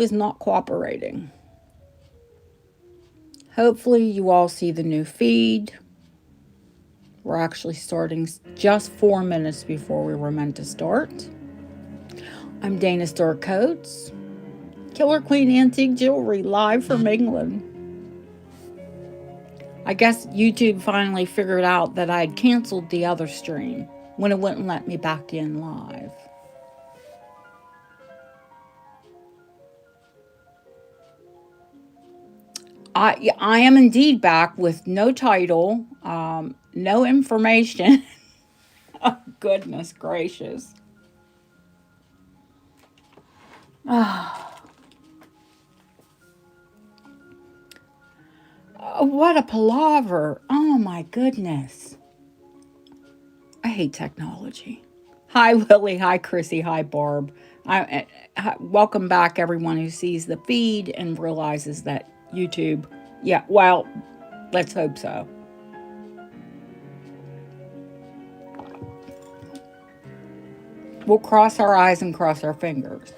is not cooperating. Hopefully, you all see the new feed. We're actually starting just 4 minutes before we were meant to start. I'm Dana Stewart Coates, Killer Queen Antique Jewelry, live from England. I guess YouTube finally figured out that I had canceled the other stream when it wouldn't let me back in live. I am indeed back with no title, no information. Oh, goodness gracious. What a palaver. Oh, my goodness. I hate technology. Hi, Lily. Hi, Chrissy. Hi, Barb. Welcome back, everyone who sees the feed and realizes that YouTube, yeah, well, let's hope so. We'll cross our eyes and cross our fingers.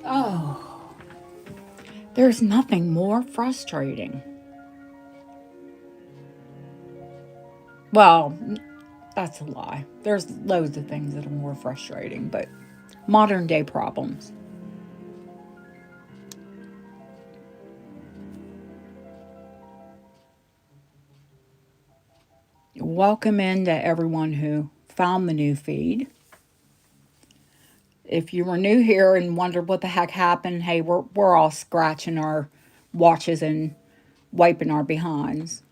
Oh, there's nothing more frustrating. Well, that's a lie. There's loads of things that are more frustrating, but modern day problems. Welcome in to everyone who found the new feed. If you were new here and wondered what the heck happened, hey, we're all scratching our watches and wiping our behinds.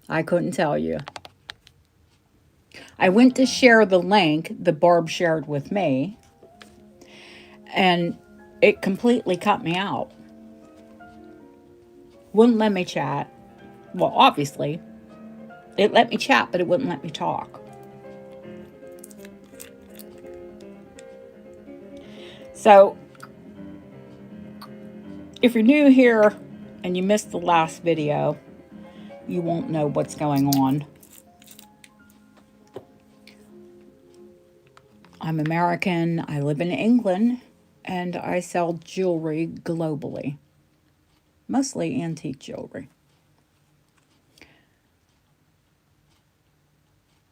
I couldn't tell you. I went to share the link that Barb shared with me, and it completely cut me out. Wouldn't let me chat. Well, obviously, it let me chat, but it wouldn't let me talk. So, if you're new here and you missed the last video, you won't know what's going on. I'm American, I live in England, and I sell jewelry globally, mostly antique jewelry.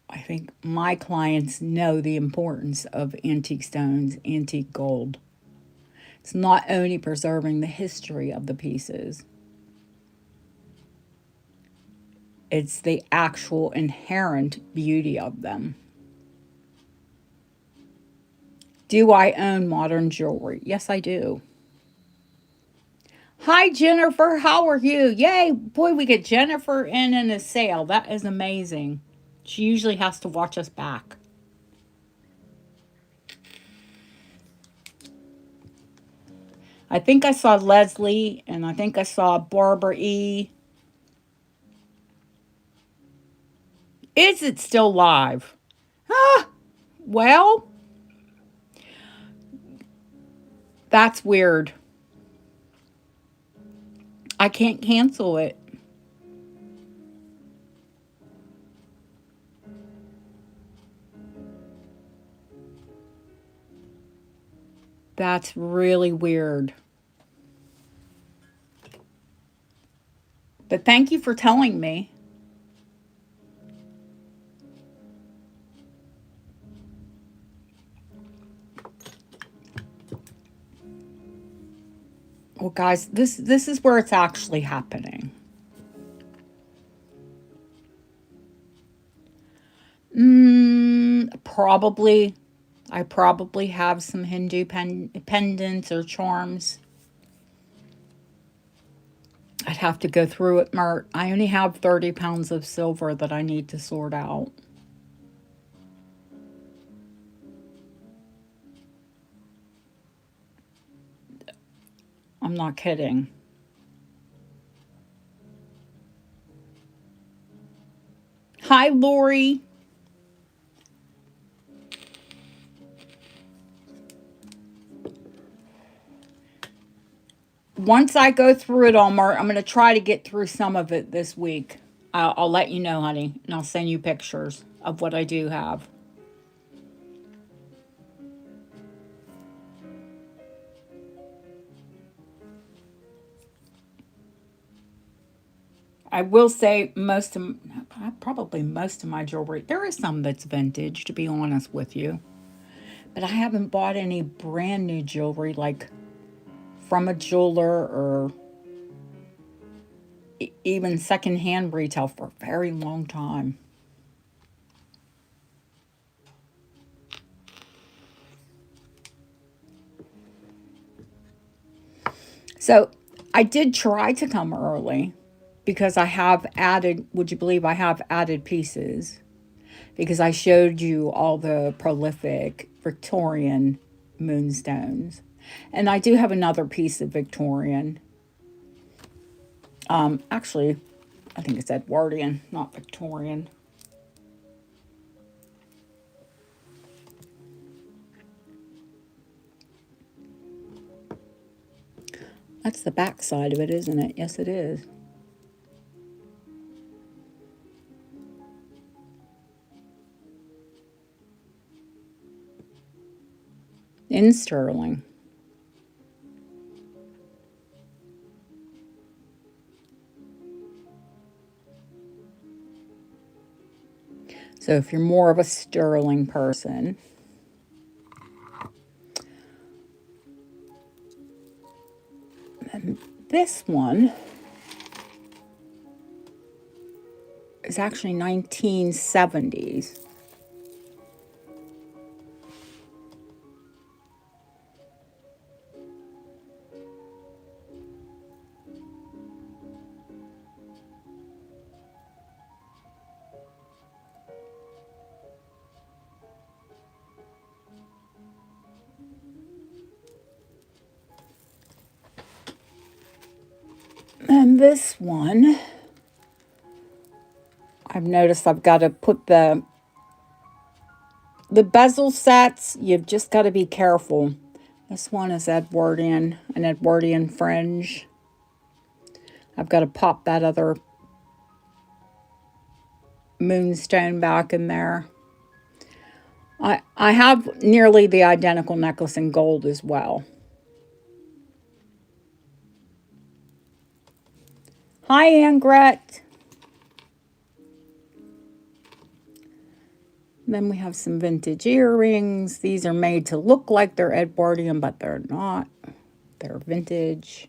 I think my clients know the importance of antique stones, antique gold. It's not only preserving the history of the pieces, it's the actual inherent beauty of them. Do I own modern jewelry? Yes, I do. Hi, Jennifer. How are you? Yay. Boy, we get Jennifer in a sale. That is amazing. She usually has to watch us back. I think I saw Leslie, and I think I saw Barbara E. Is it still live? Ah, well, that's weird. I can't cancel it. That's really weird. But thank you for telling me. Well, guys, this is where it's actually happening. Probably. I probably have some Hindu pendants or charms. I'd have to go through it, Mert. I only have 30 pounds of silver that I need to sort out. I'm not kidding. Hi, Lori. Once I go through it all, Mert, I'm going to try to get through some of it this week. I'll let you know, honey, and I'll send you pictures. of what I do have. I will say probably most of my jewelry, there is some that's vintage, to be honest with you. But I haven't bought any brand new jewelry like from a jeweler or even secondhand retail for a very long time. So I did try to come early because I have added, would you believe I have added pieces? Because I showed you all the prolific Victorian moonstones. And I do have another piece of Victorian. Actually, I think it's Edwardian, not Victorian. That's the back side of it, isn't it? Yes, it is. In sterling. So if you're more of a sterling person, and this one is actually 1970s. And this one, I've noticed I've got to put the bezel sets, you've just got to be careful. This one is Edwardian, an Edwardian fringe. I've got to pop that other moonstone back in there. I have nearly the identical necklace in gold as well. Hi, Angret. Then we have some vintage earrings. These are made to look like they're Edwardian, but they're not. They're vintage.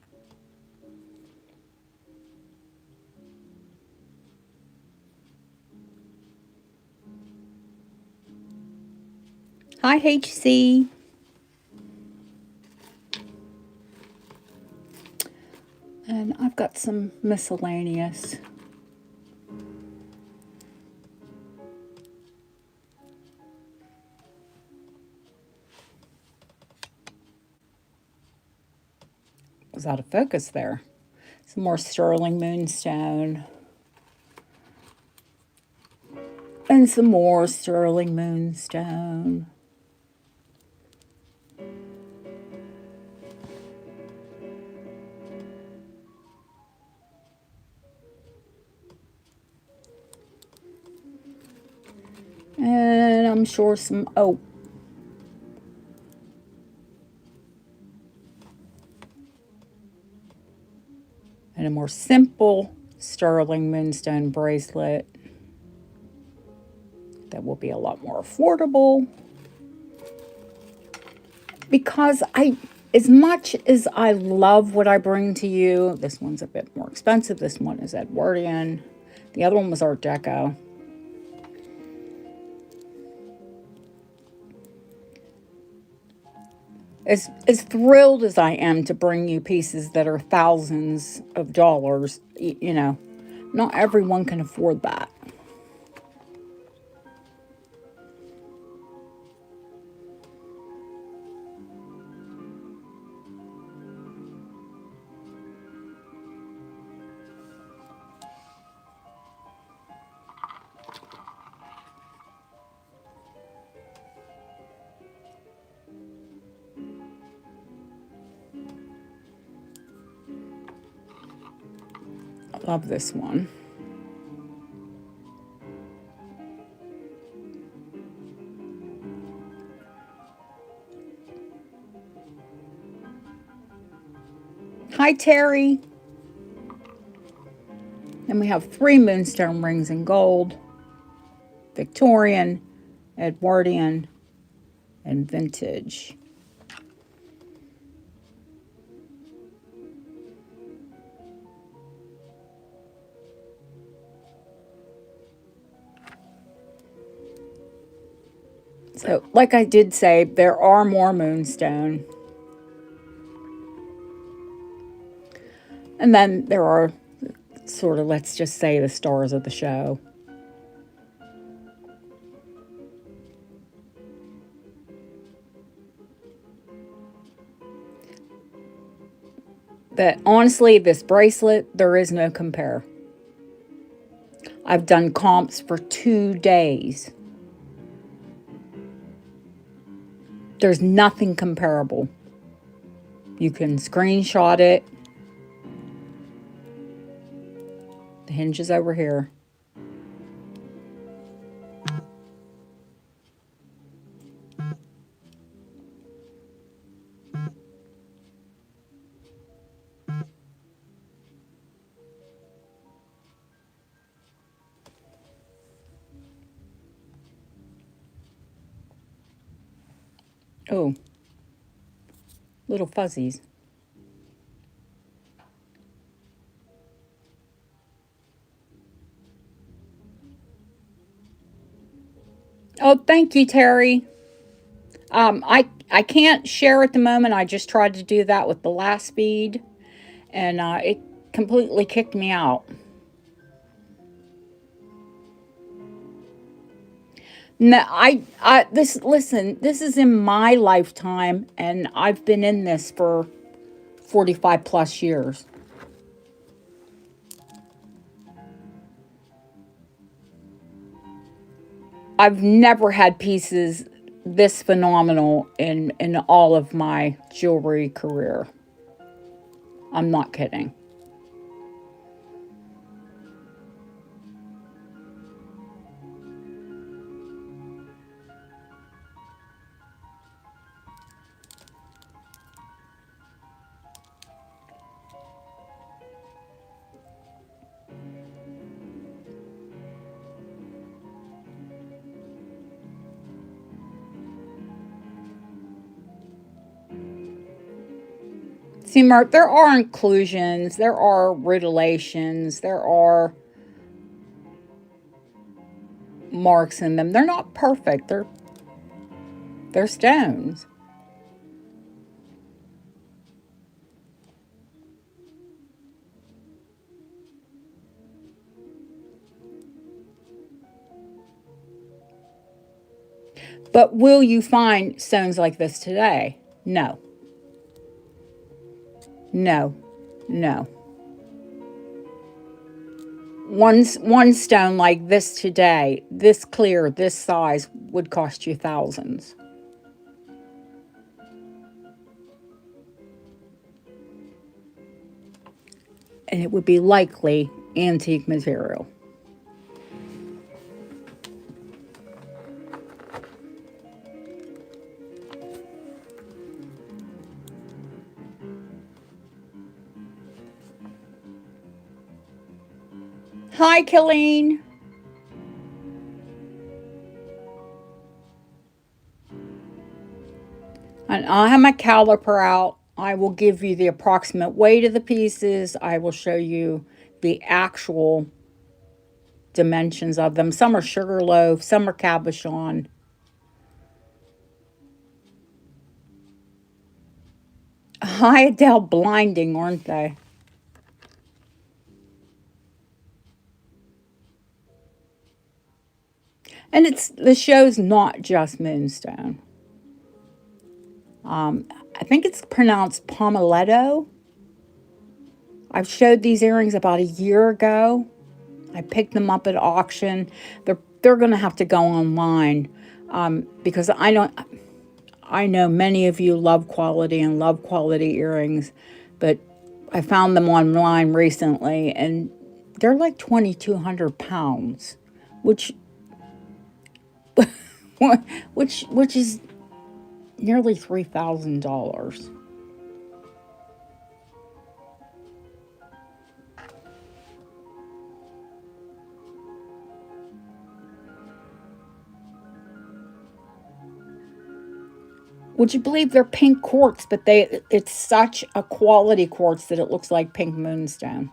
Hi, HC. And I've got some miscellaneous. Was out of focus there. Some more sterling moonstone. And some more sterling moonstone. And I'm sure some, oh. And a more simple sterling moonstone bracelet that will be a lot more affordable. Because as much as I love what I bring to you, this one's a bit more expensive. This one is Edwardian. The other one was Art Deco. As thrilled as I am to bring you pieces that are thousands of dollars, you know, not everyone can afford that. I love this one. Hi, Terry. And we have 3 moonstone rings in gold: Victorian, Edwardian, and vintage. So, like I did say, there are more moonstone. And then there are sort of, let's just say, the stars of the show. But honestly, this bracelet, there is no compare. I've done comps for 2 days. There's nothing comparable. You can screenshot it. The hinge is over here. Oh, little fuzzies. Oh, thank you, Terry. I can't share at the moment. I just tried to do that with the last bead, and it completely kicked me out. No, listen. This is in my lifetime, and I've been in this for 45 plus years. I've never had pieces this phenomenal in all of my jewelry career. I'm not kidding. See, Mark, there are inclusions, there are rutilations, there are marks in them. They're not perfect. They're stones. But will you find stones like this today? No. No. No. One stone like this today, this clear, this size, would cost you thousands. And it would be likely antique material. Hi, Killeen. And I'll have my caliper out. I will give you the approximate weight of the pieces. I will show you the actual dimensions of them. Some are sugarloaf, some are cabochon. Hi, Adele, blinding, aren't they? And the show's not just Moonstone. I think it's pronounced Pomeletto. I've showed these earrings about a year ago. I picked them up at auction. They're going to have to go online because I know many of you love quality and love quality earrings, but I found them online recently and they're like 2,200 pounds, which which is nearly $3,000. Would you believe they're pink quartz, but it's such a quality quartz that it looks like pink moonstone.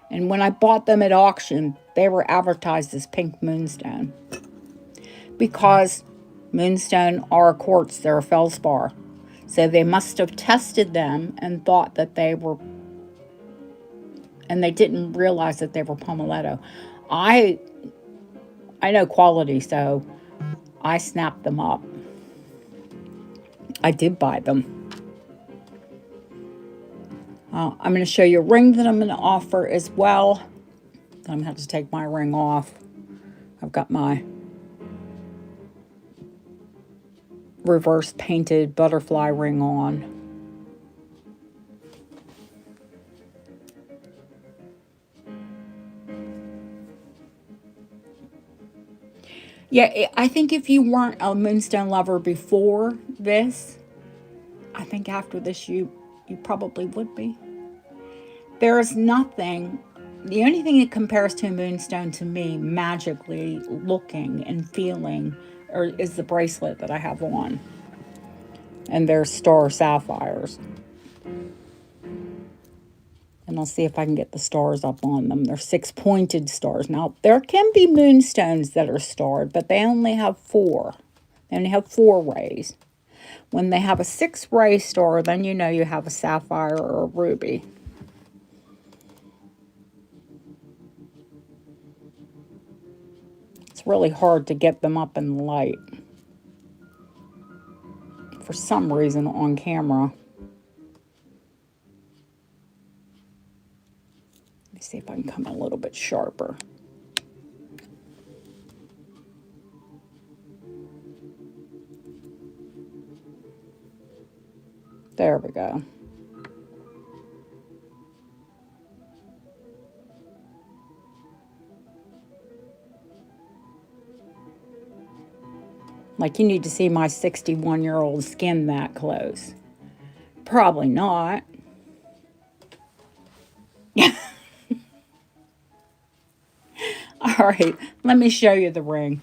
And when I bought them at auction, they were advertised as pink moonstone. Because moonstone are a quartz, they're a feldspar. So they must have tested them and thought that they were, and they didn't realize that they were palmetto. I I know quality, so I snapped them up. I did buy them. I'm going to show you a ring that I'm going to offer as well. I'm going to have to take my ring off. I've got my reverse painted butterfly ring on. Yeah, I think if you weren't a moonstone lover before this, I think after this you probably would be. There is nothing, the only thing that compares to a moonstone to me, magically looking and feeling, is the bracelet that I have on. And they're star sapphires. And I'll see if I can get the stars up on them. They're 6-pointed stars. Now, there can be moonstones that are starred, but they only have 4. They only have 4 rays. When they have a 6-ray star, then you know you have a sapphire or a ruby. It's really hard to get them up in the light for some reason on camera. Let me see if I can come a little bit sharper. There we go. Like, you need to see my 61-year-old skin that close. Probably not. All right, let me show you the ring.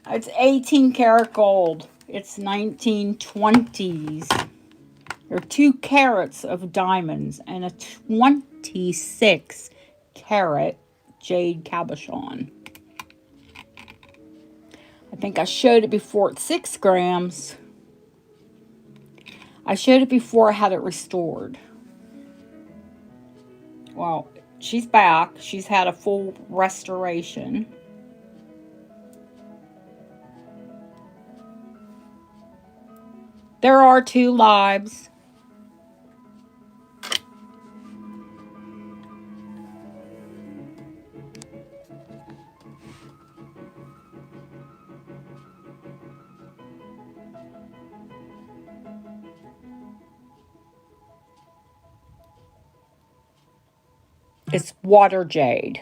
It's 18 karat gold. It's 1920s. There are 2 carats of diamonds and a 26 carat jade cabochon. I think I showed it before at 6 grams. I showed it before I had it restored. Well, she's back. She's had a full restoration. There are 2 lives. It's water jade.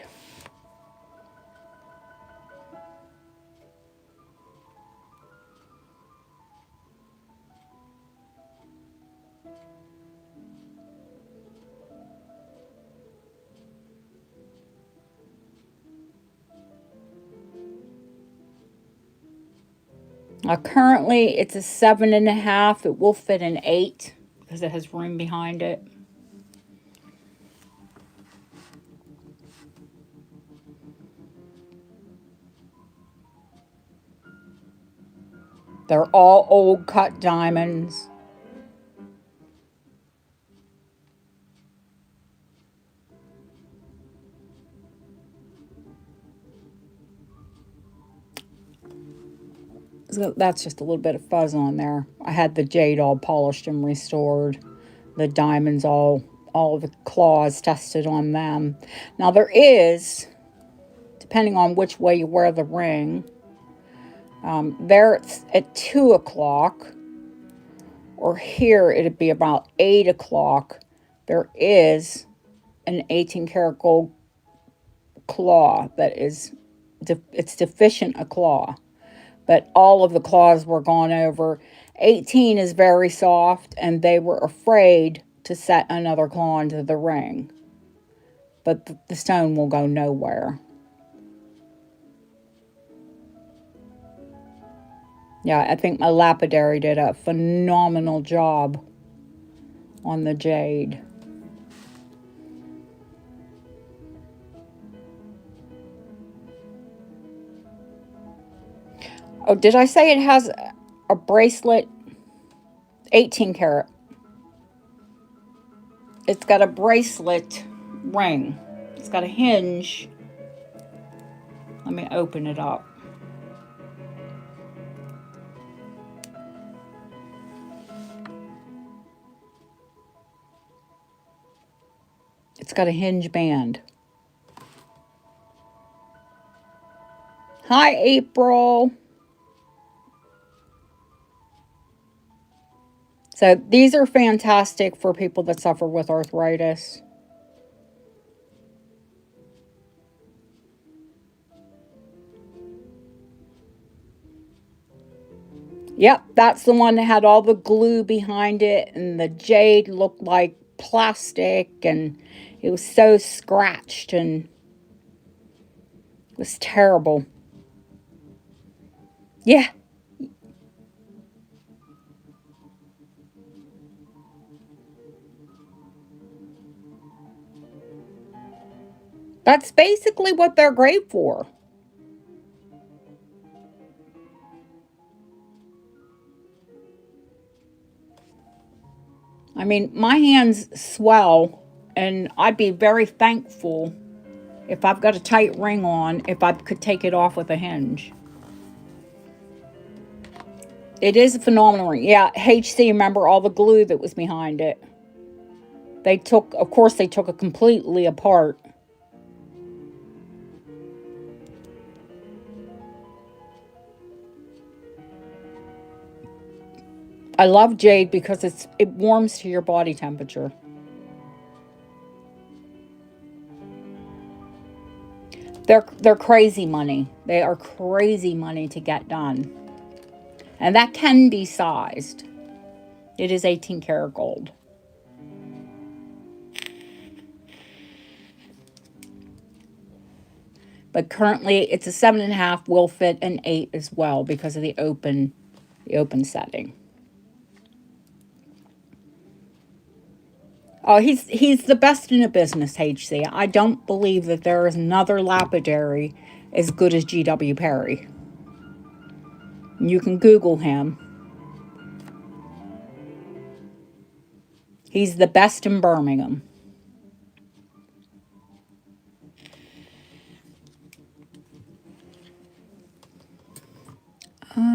Currently, it's a 7.5. It will fit an 8 because it has room behind it. They're all old cut diamonds. So that's just a little bit of fuzz on there. I had the jade all polished and restored. The diamonds all the claws tested on them. Now there is, depending on which way you wear the ring, there it's at 2 o'clock, or here it'd be about 8 o'clock. There is an 18 karat gold claw that is, it's deficient a claw. But all of the claws were gone over. 18 is very soft, and they were afraid to set another claw into the ring. But the stone will go nowhere. Yeah, I think my lapidary did a phenomenal job on the jade. Oh, did I say it has a bracelet? 18 karat. It's got a bracelet ring. It's got a hinge. Let me open it up. It's got a hinge band. Hi, April. So these are fantastic for people that suffer with arthritis. Yep, that's the one that had all the glue behind it, and the jade looked like plastic, and it was so scratched, and it was terrible. Yeah, that's basically what they're great for. I mean, my hands swell, and I'd be very thankful if I've got a tight ring on, if I could take it off with a hinge. It is a phenomenal ring. Yeah, HC, remember all the glue that was behind it. They took, of course, they took it completely apart. I love jade because it warms to your body temperature. They're crazy money. They are crazy money to get done. And that can be sized. It is 18 karat gold. But currently it's a 7.5, will fit an 8 as well because of the open setting. Oh, he's the best in the business, HC. I don't believe that there is another lapidary as good as G.W. Perry. You can Google him. He's the best in Birmingham.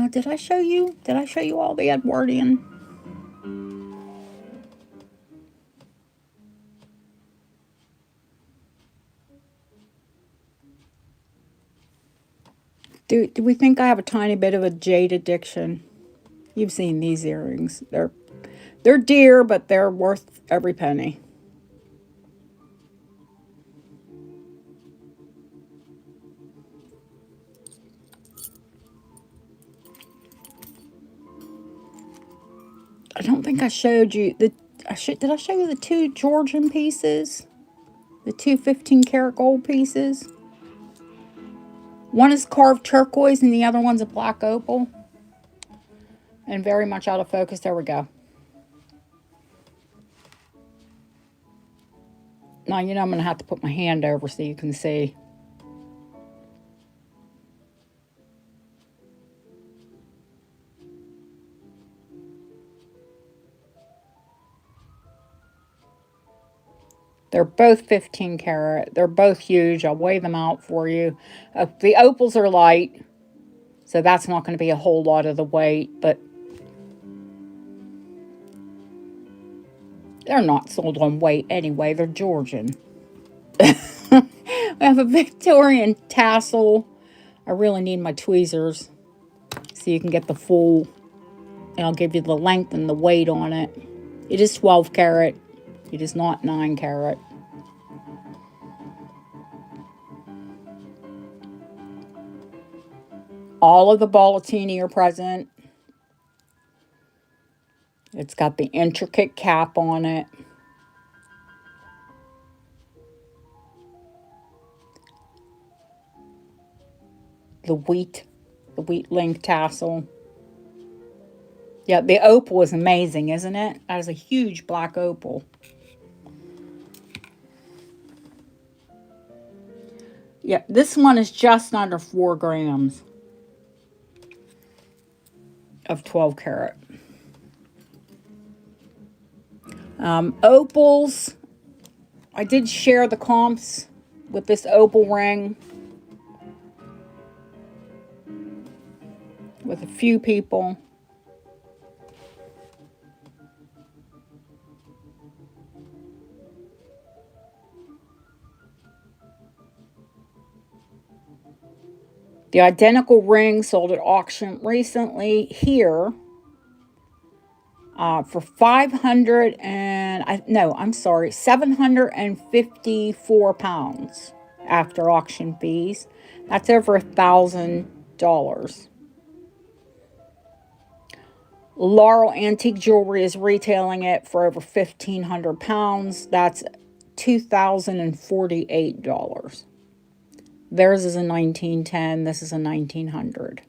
Did I show you? Did I show you all the Edwardian? Do we think I have a tiny bit of a jade addiction? You've seen these earrings. They're dear, but they're worth every penny. I don't think I showed you the. Did I show you the two Georgian pieces? The two 15 karat gold pieces. One is carved turquoise and the other one's a black opal. And very much out of focus. There we go. Now, you know I'm going to have to put my hand over so you can see. They're both 15 karat. They're both huge. I'll weigh them out for you. The opals are light, so that's not going to be a whole lot of the weight, but they're not sold on weight anyway. They're Georgian. We have a Victorian tassel. I really need my tweezers so you can get the full, and I'll give you the length and the weight on it. It is 12 karat. It is not 9 karat. All of the ballatini are present. It's got the intricate cap on it. The wheat link tassel. Yeah, the opal is amazing, isn't it? That is a huge black opal. Yeah, this one is just under 4 grams of 12 karat. Opals, I did share the comps with this opal ring with a few people. The identical ring sold at auction recently here for 754 pounds after auction fees. That's over $1,000. Laurel Antique Jewelry is retailing it for over 1,500 pounds. That's $2,048. Theirs is a 1910. This is a 1900.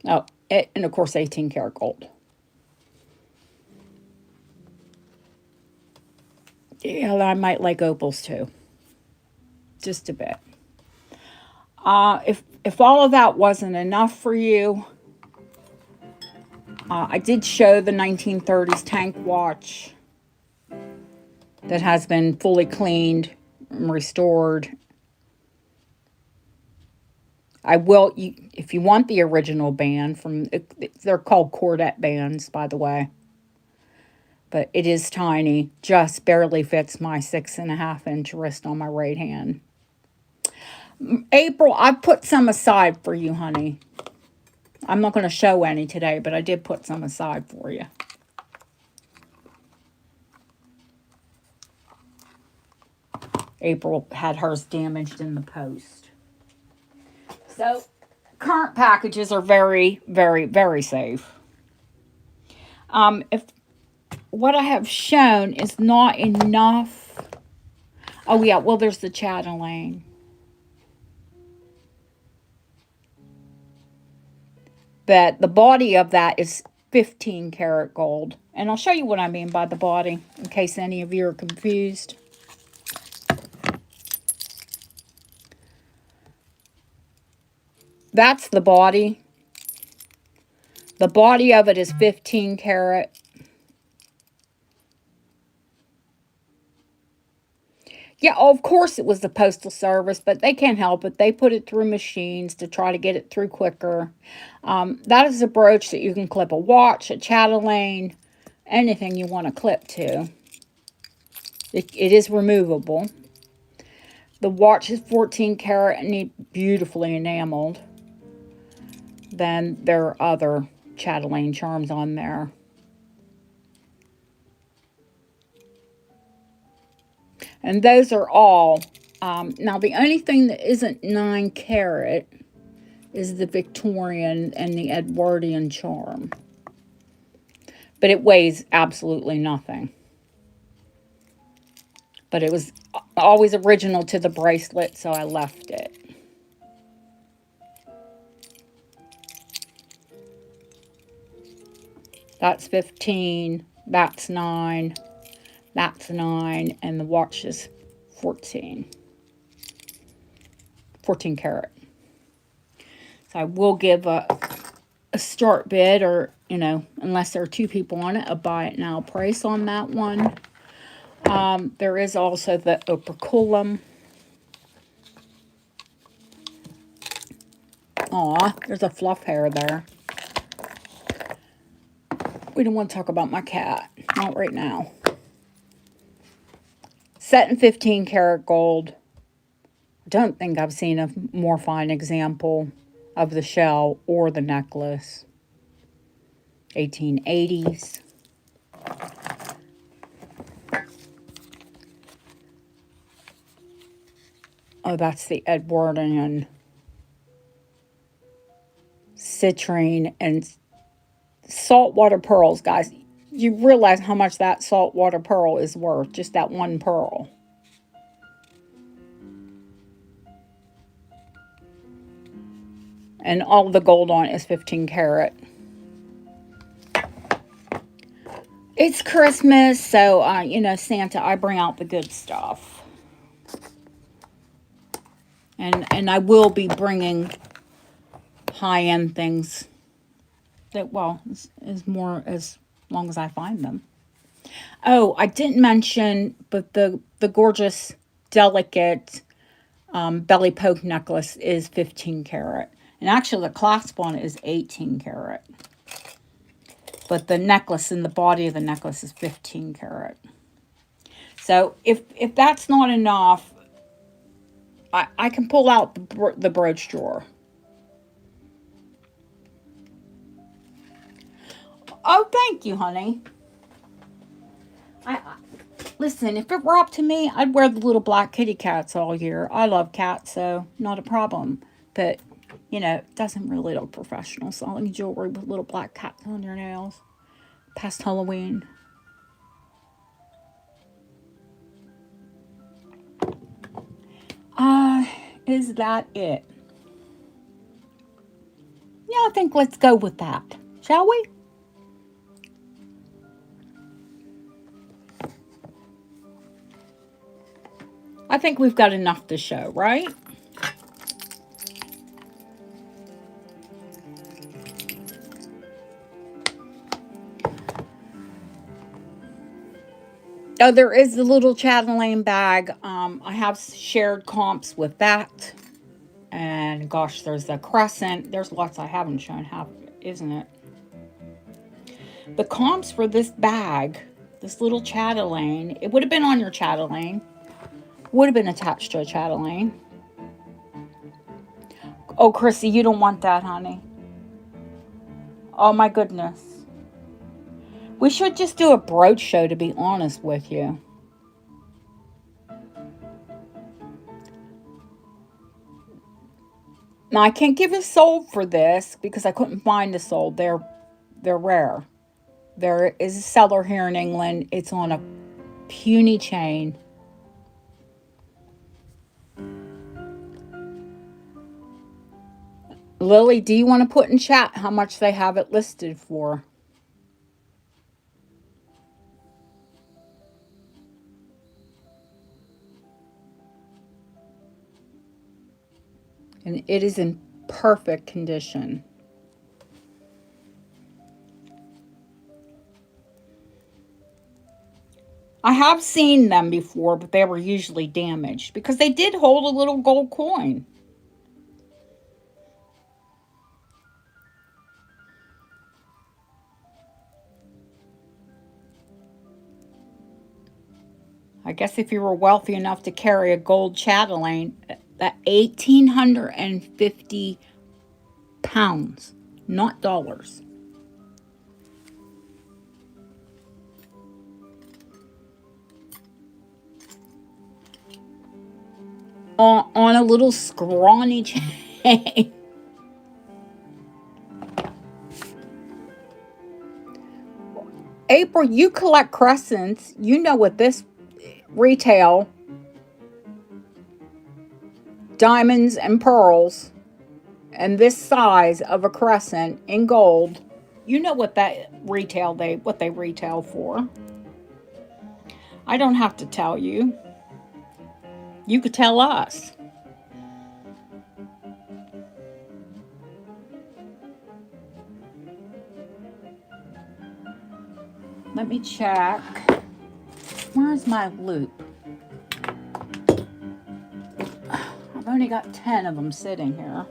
Oh, and of course 18 karat gold. Yeah, I might like opals too. Just a bit. If all of that wasn't enough for you, I did show the 1930s tank watch that has been fully cleaned and restored. I will, if you want the original band they're called cordette bands, by the way. But it is tiny, just barely fits my 6.5-inch wrist on my right hand. April, I put some aside for you, honey. I'm not going to show any today, but I did put some aside for you. April had hers damaged in the post. So, current packages are very, very, very safe. If what I have shown is not enough. Oh, yeah, well, there's the chatelaine. But the body of that is 15 karat gold. And I'll show you what I mean by the body, in case any of you are confused. That's the body. The body of it is 15 karat. Yeah, of course it was the Postal Service, but they can't help it. They put it through machines to try to get it through quicker. That is a brooch that you can clip a watch, a chatelaine, anything you want to clip to. It is removable. The watch is 14 karat and beautifully enameled. Then there are other chatelaine charms on there. And those are all. Now, the only thing that isn't 9 karat is the Victorian and the Edwardian charm. But it weighs absolutely nothing. But it was always original to the bracelet, so I left it. That's 15, that's 9, that's 9, and the watch is 14. 14 karat. So I will give a start bid, or, unless there are 2 people on it, a buy it now price on that one. There is also the operculum. Aw, there's a fluff hair there. We don't want to talk about my cat. Not right now. Set in 15 karat gold. I don't think I've seen a more fine example of the shell or the necklace. 1880s. Oh, that's the Edwardian citrine and saltwater pearls, guys. You realize how much that saltwater pearl is worth, just that one pearl. And all the gold on it is 15 karat. It's Christmas, so, you know, Santa, I bring out the good stuff. And I will be bringing high-end things that, well, is more as long as I find them. Oh, I didn't mention, but the gorgeous, delicate belly poke necklace is 15 karat. And actually, the clasp on it is 18 karat. But the necklace and the body of the necklace is 15 karat. So if that's not enough, I can pull out the brooch drawer. Oh, thank you, honey. Listen, if it were up to me, I'd wear the little black kitty cats all year. I love cats, so not a problem. But, you know, it doesn't really look professional selling jewelry with little black cats on your nails past Halloween. Is that it? Yeah, I think let's go with that. Shall we? I think we've got enough to show, right? Oh, there is the little chatelaine bag. I have shared comps with that. And gosh, there's the crescent. There's lots I haven't shown, half, isn't it? The comps for this bag, this little chatelaine, it would have been on your chatelaine. Would have been attached to a chatelaine. Oh, Chrissy, you don't want that, honey. Oh, my goodness. We should just do a brooch show, to be honest with you. Now, I can't give a sold for this because I couldn't find a sold. They're rare. There is a seller here in England. It's on a puny chain. Lily, do you want to put in chat how much they have it listed for? And it is in perfect condition. I have seen them before, but they were usually damaged because they did hold a little gold coin. I guess if you were wealthy enough to carry a gold chatelaine, that 1,850 pounds, not dollars. On a little scrawny chain. April, you collect crescents. You know what this retail, diamonds and pearls, and this size of a crescent in gold. You know what that what they retail for. I don't have to tell you. You could tell us. Let me check. Where's my loop? I've only got 10 of them sitting here.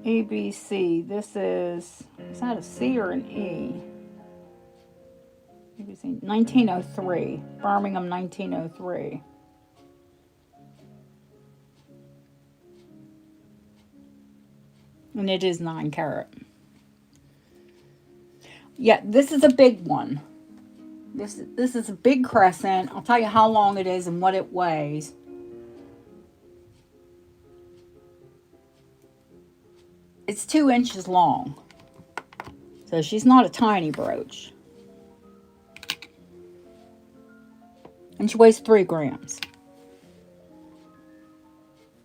ABC. This is that a C or an E? ABC 1903. Birmingham 1903. And it is 9 karat. Yeah, this is a big one. This is a big crescent. I'll tell you how long it is and what it weighs. It's 2 inches long. So she's not a tiny brooch. And she weighs 3 grams.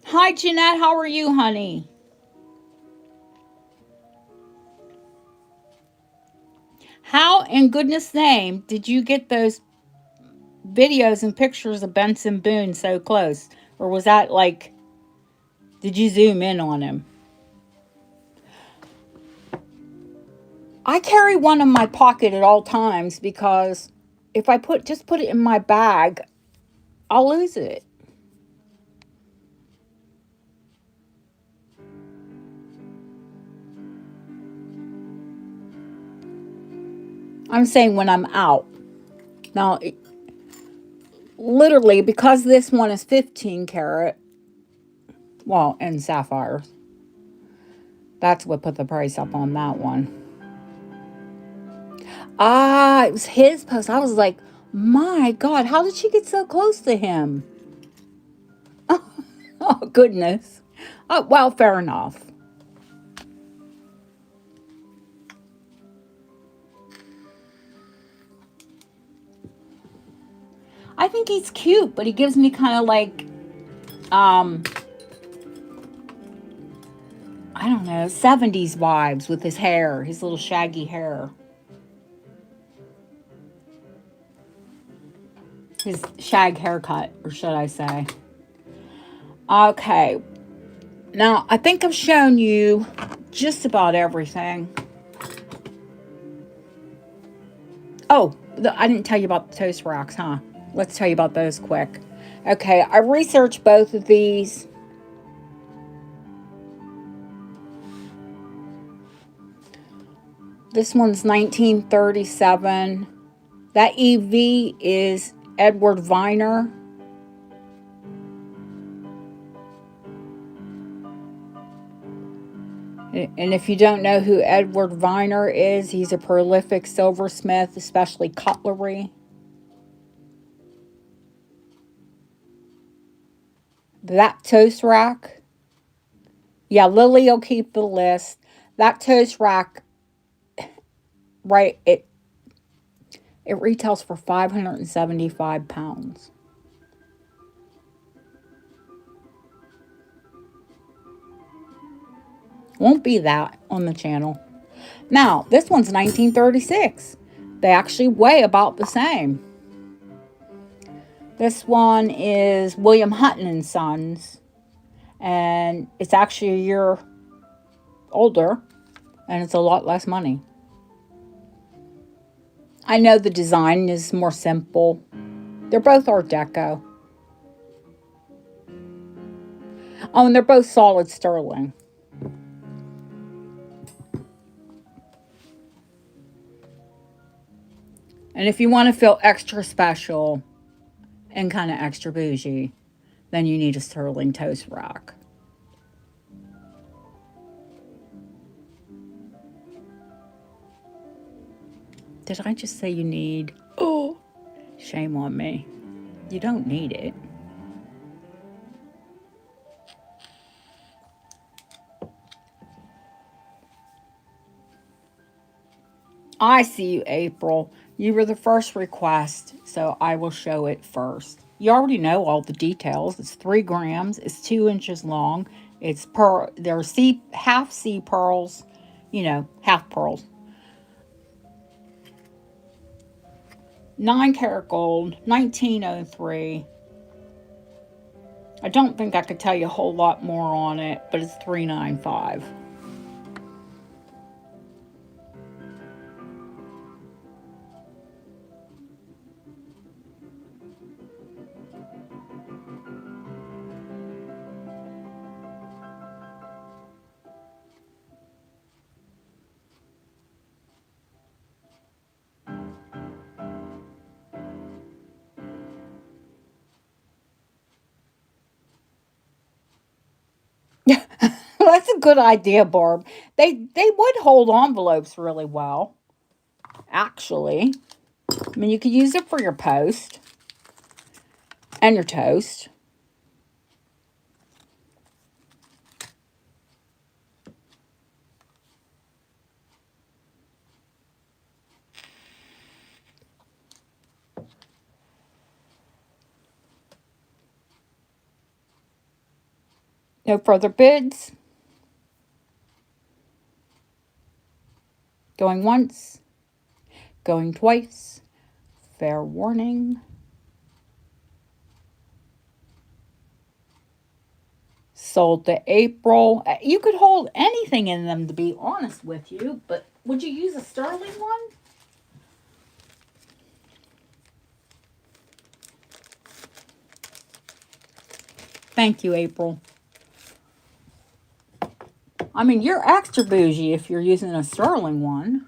Hi, Jeanette. How are you, honey? How in goodness name did you get those videos and pictures of Benson Boone so close? Or was that like, did you zoom in on him? I carry one in my pocket at all times because if I just put it in my bag, I'll lose it. I'm saying when I'm out. Now, literally, because this one is 15 karat, well, and sapphires, that's what put the price up on that one. Ah, it was his post. I was like, my God, how did she get so close to him? Oh, goodness. Oh, well, fair enough. I think he's cute, but he gives me kind of like, I don't know, 70s vibes with his hair, his little shaggy hair. His shag haircut, or should I say. Okay. Now, I think I've shown you just about everything. Oh, I didn't tell you about the toast racks, huh? Let's tell you about those quick. Okay, I researched both of these. This one's 1937. That EV is Edward Viner. And if you don't know who Edward Viner is, he's a prolific silversmith, especially cutlery. That toast rack, yeah, Lily will keep the list. That toast rack, right, it retails for 575 pounds. Won't be that on the channel. Now, this one's 1936. They actually weigh about the same. This one is William Hutton and Sons, and it's actually a year older, and it's a lot less money. I know the design is more simple. They're both Art Deco. Oh, and they're both solid sterling. And if you want to feel extra special and kind of extra bougie, then you need a sterling toast rack. Did I just say you need? Oh, shame on me. You don't need it. I see you, April. You were the first request, so I will show it first. You already know all the details. It's 3 grams. It's 2 inches long. It's pearl. There are half sea pearls, half pearls. 9 karat gold, 1903. I don't think I could tell you a whole lot more on it, but it's $395. That's a good idea, Barb. They would hold envelopes really well, actually. I mean, you could use it for your post and your toast. No further bids. Going once. Going twice. Fair warning. Sold to April. You could hold anything in them, to be honest with you, but would you use a sterling one? Thank you, April. I mean, you're extra bougie if you're using a sterling one.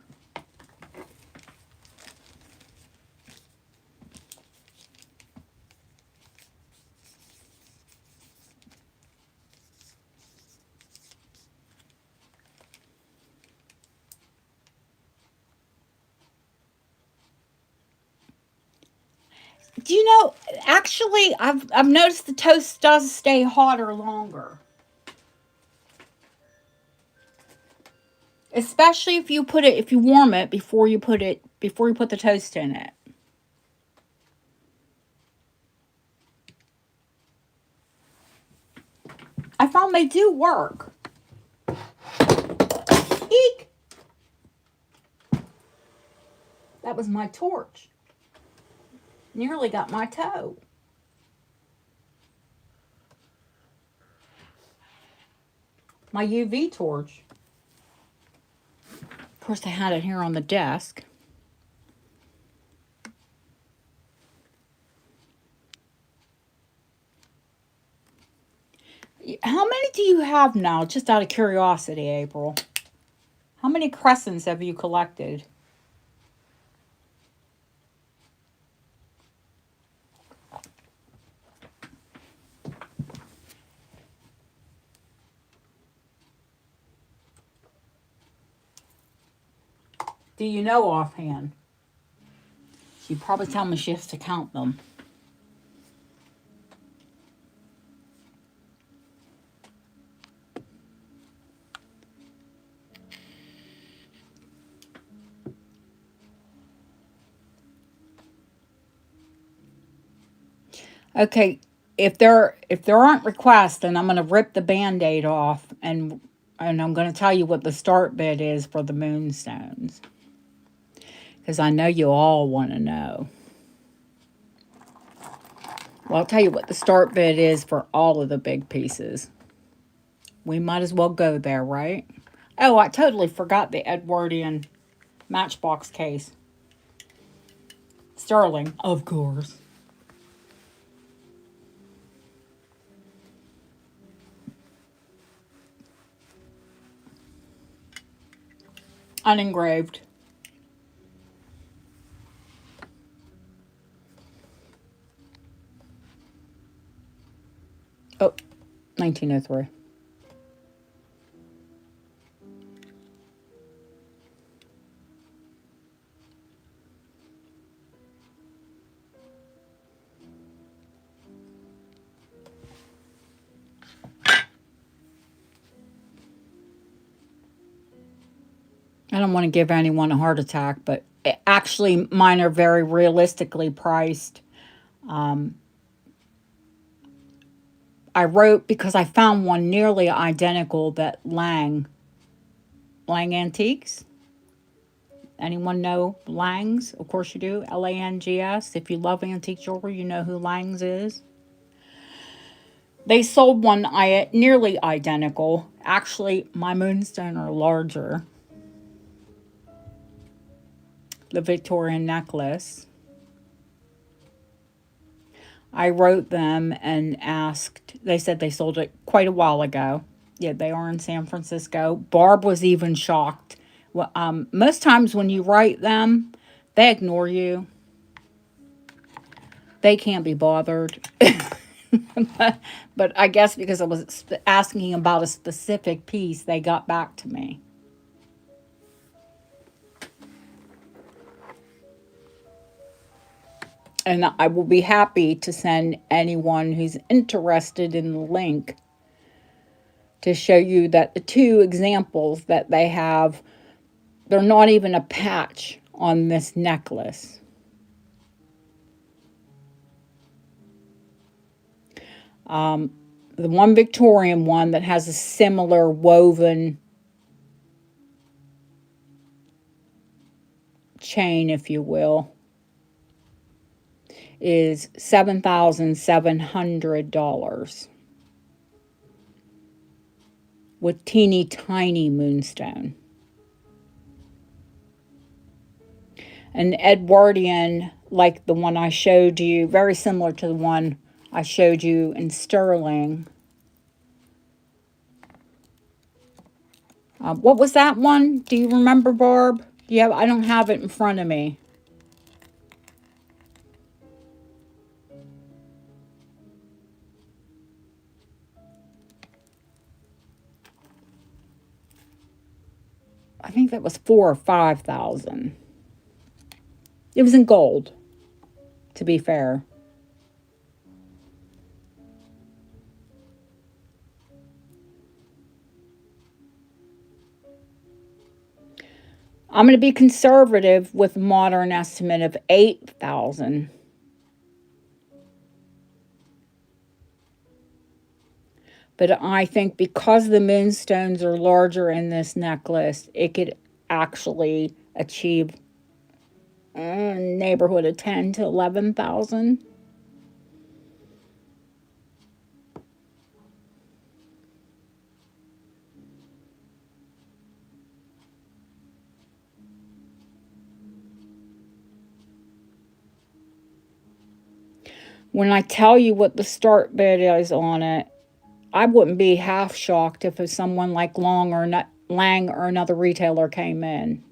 Do you know, actually, I've noticed the toast does stay hotter longer. Especially if you warm it before you put the toast in it. I found they do work. Eek! That was my torch. Nearly got my toe. My UV torch. Of course, I had it here on the desk. How many do you have now? Just out of curiosity, April. How many crescents have you collected? Do you know offhand? She'd probably tell me she has to count them. Okay, if there aren't requests, then I'm going to rip the Band-Aid off, and I'm going to tell you what the start bid is for the Moonstones, because I know you all want to know. Well, I'll tell you what the start bid is for all of the big pieces. We might as well go there, right? Oh, I totally forgot the Edwardian Matchbox case. Sterling, of course. Unengraved. Oh, 1903. I don't want to give anyone a heart attack, but actually mine are very realistically priced. I wrote, because I found one nearly identical, that Lang Antiques. Anyone know Lang's? Of course you do. Langs. If you love antique jewelry, you know who Lang's is. They sold one nearly identical. Actually, my moonstone are larger. The Victorian necklace. I wrote them and asked. They said they sold it quite a while ago. Yeah, they are in San Francisco. Barb was even shocked. Well, most times when you write them, they ignore you. They can't be bothered. But I guess because I was asking about a specific piece, they got back to me. And I will be happy to send anyone who's interested in the link to show you that the two examples that they have, they're not even a patch on this necklace. The one Victorian one that has a similar woven chain, if you will, is $7,700 with teeny tiny moonstone. An Edwardian, like the one I showed you, very similar to the one I showed you in sterling. What was that one? Do you remember, Barb? Yeah, I don't have it in front of me. I think that was 4,000 or 5,000. It was in gold, to be fair. I'm going to be conservative with a modern estimate of 8,000. But I think because the moonstones are larger in this necklace, it could actually achieve neighborhood of 10 to 11,000. When I tell you what the start bid is on it, I wouldn't be half shocked if someone like Lang or another retailer came in.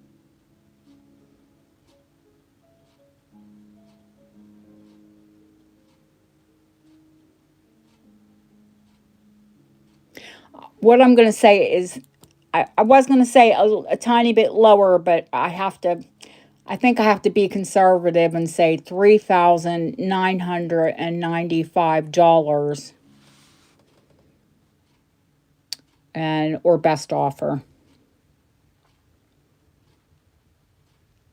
What I'm going to say is, I was going to say a tiny bit lower, but I think I have to be conservative and say $3,995 or best offer.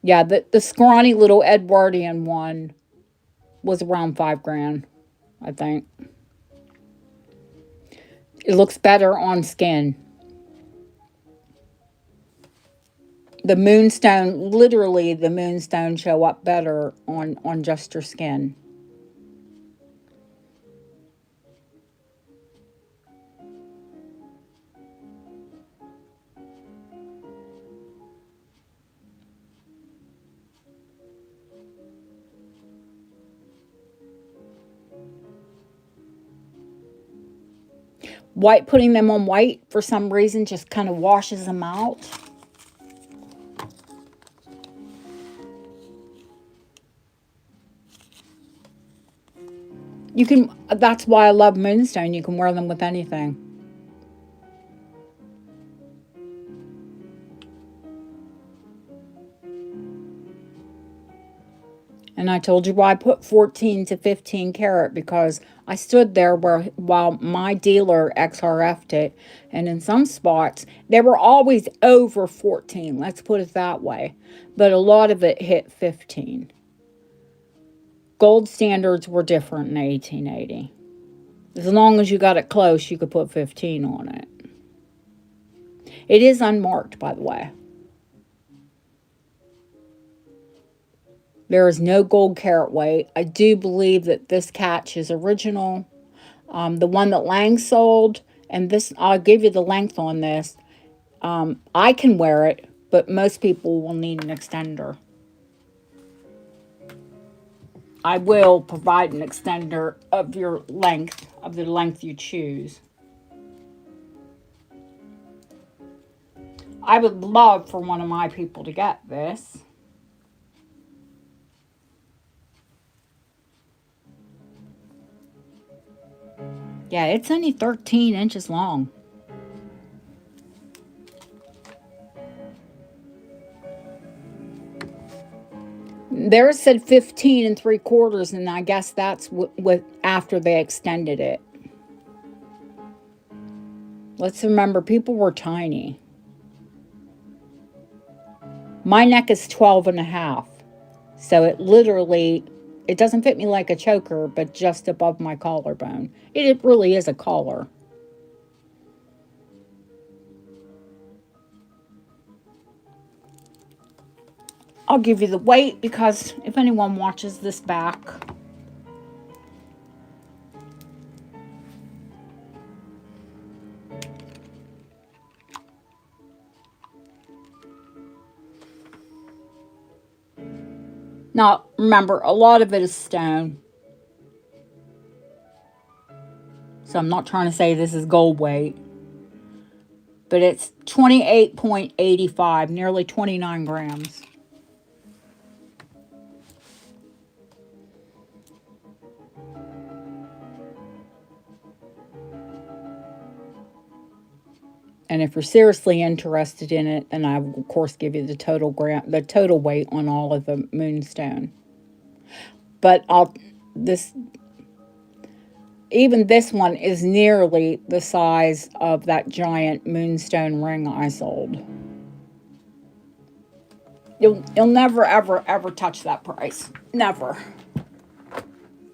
Yeah, the scrawny little Edwardian one was around $5,000, I think. It looks better on skin. The moonstone, literally the moonstone show up better on just your skin. White, putting them on white for some reason just kind of washes them out. That's why I love Moonstone. You can wear them with anything. And I told you why I put 14 to 15 karat, because I stood there while my dealer XRF'd it, and in some spots they were always over 14, let's put it that way, but a lot of it hit 15. Gold standards were different in 1880. As long as you got it close, you could put 15 on it. It is unmarked, by the way. There is no gold carat weight. I do believe that this catch is original. The one that Lang sold, and this, I'll give you the length on this. I can wear it, but most people will need an extender. I will provide an extender of the length you choose. I would love for one of my people to get this. Yeah, it's only 13 inches long. Theirs said 15 3/4, and I guess that's what after they extended it. Let's remember, people were tiny. My neck is 12 1/2. So it doesn't fit me like a choker, but just above my collarbone. It really is a collar. I'll give you the weight because if anyone watches this back. Now, remember, a lot of it is stone. So I'm not trying to say this is gold weight. But it's 28.85, nearly 29 grams. And if you're seriously interested in it, then I will of course give you the total weight on all of the moonstone. But even this one is nearly the size of that giant moonstone ring I sold. You'll never ever ever touch that price. Never.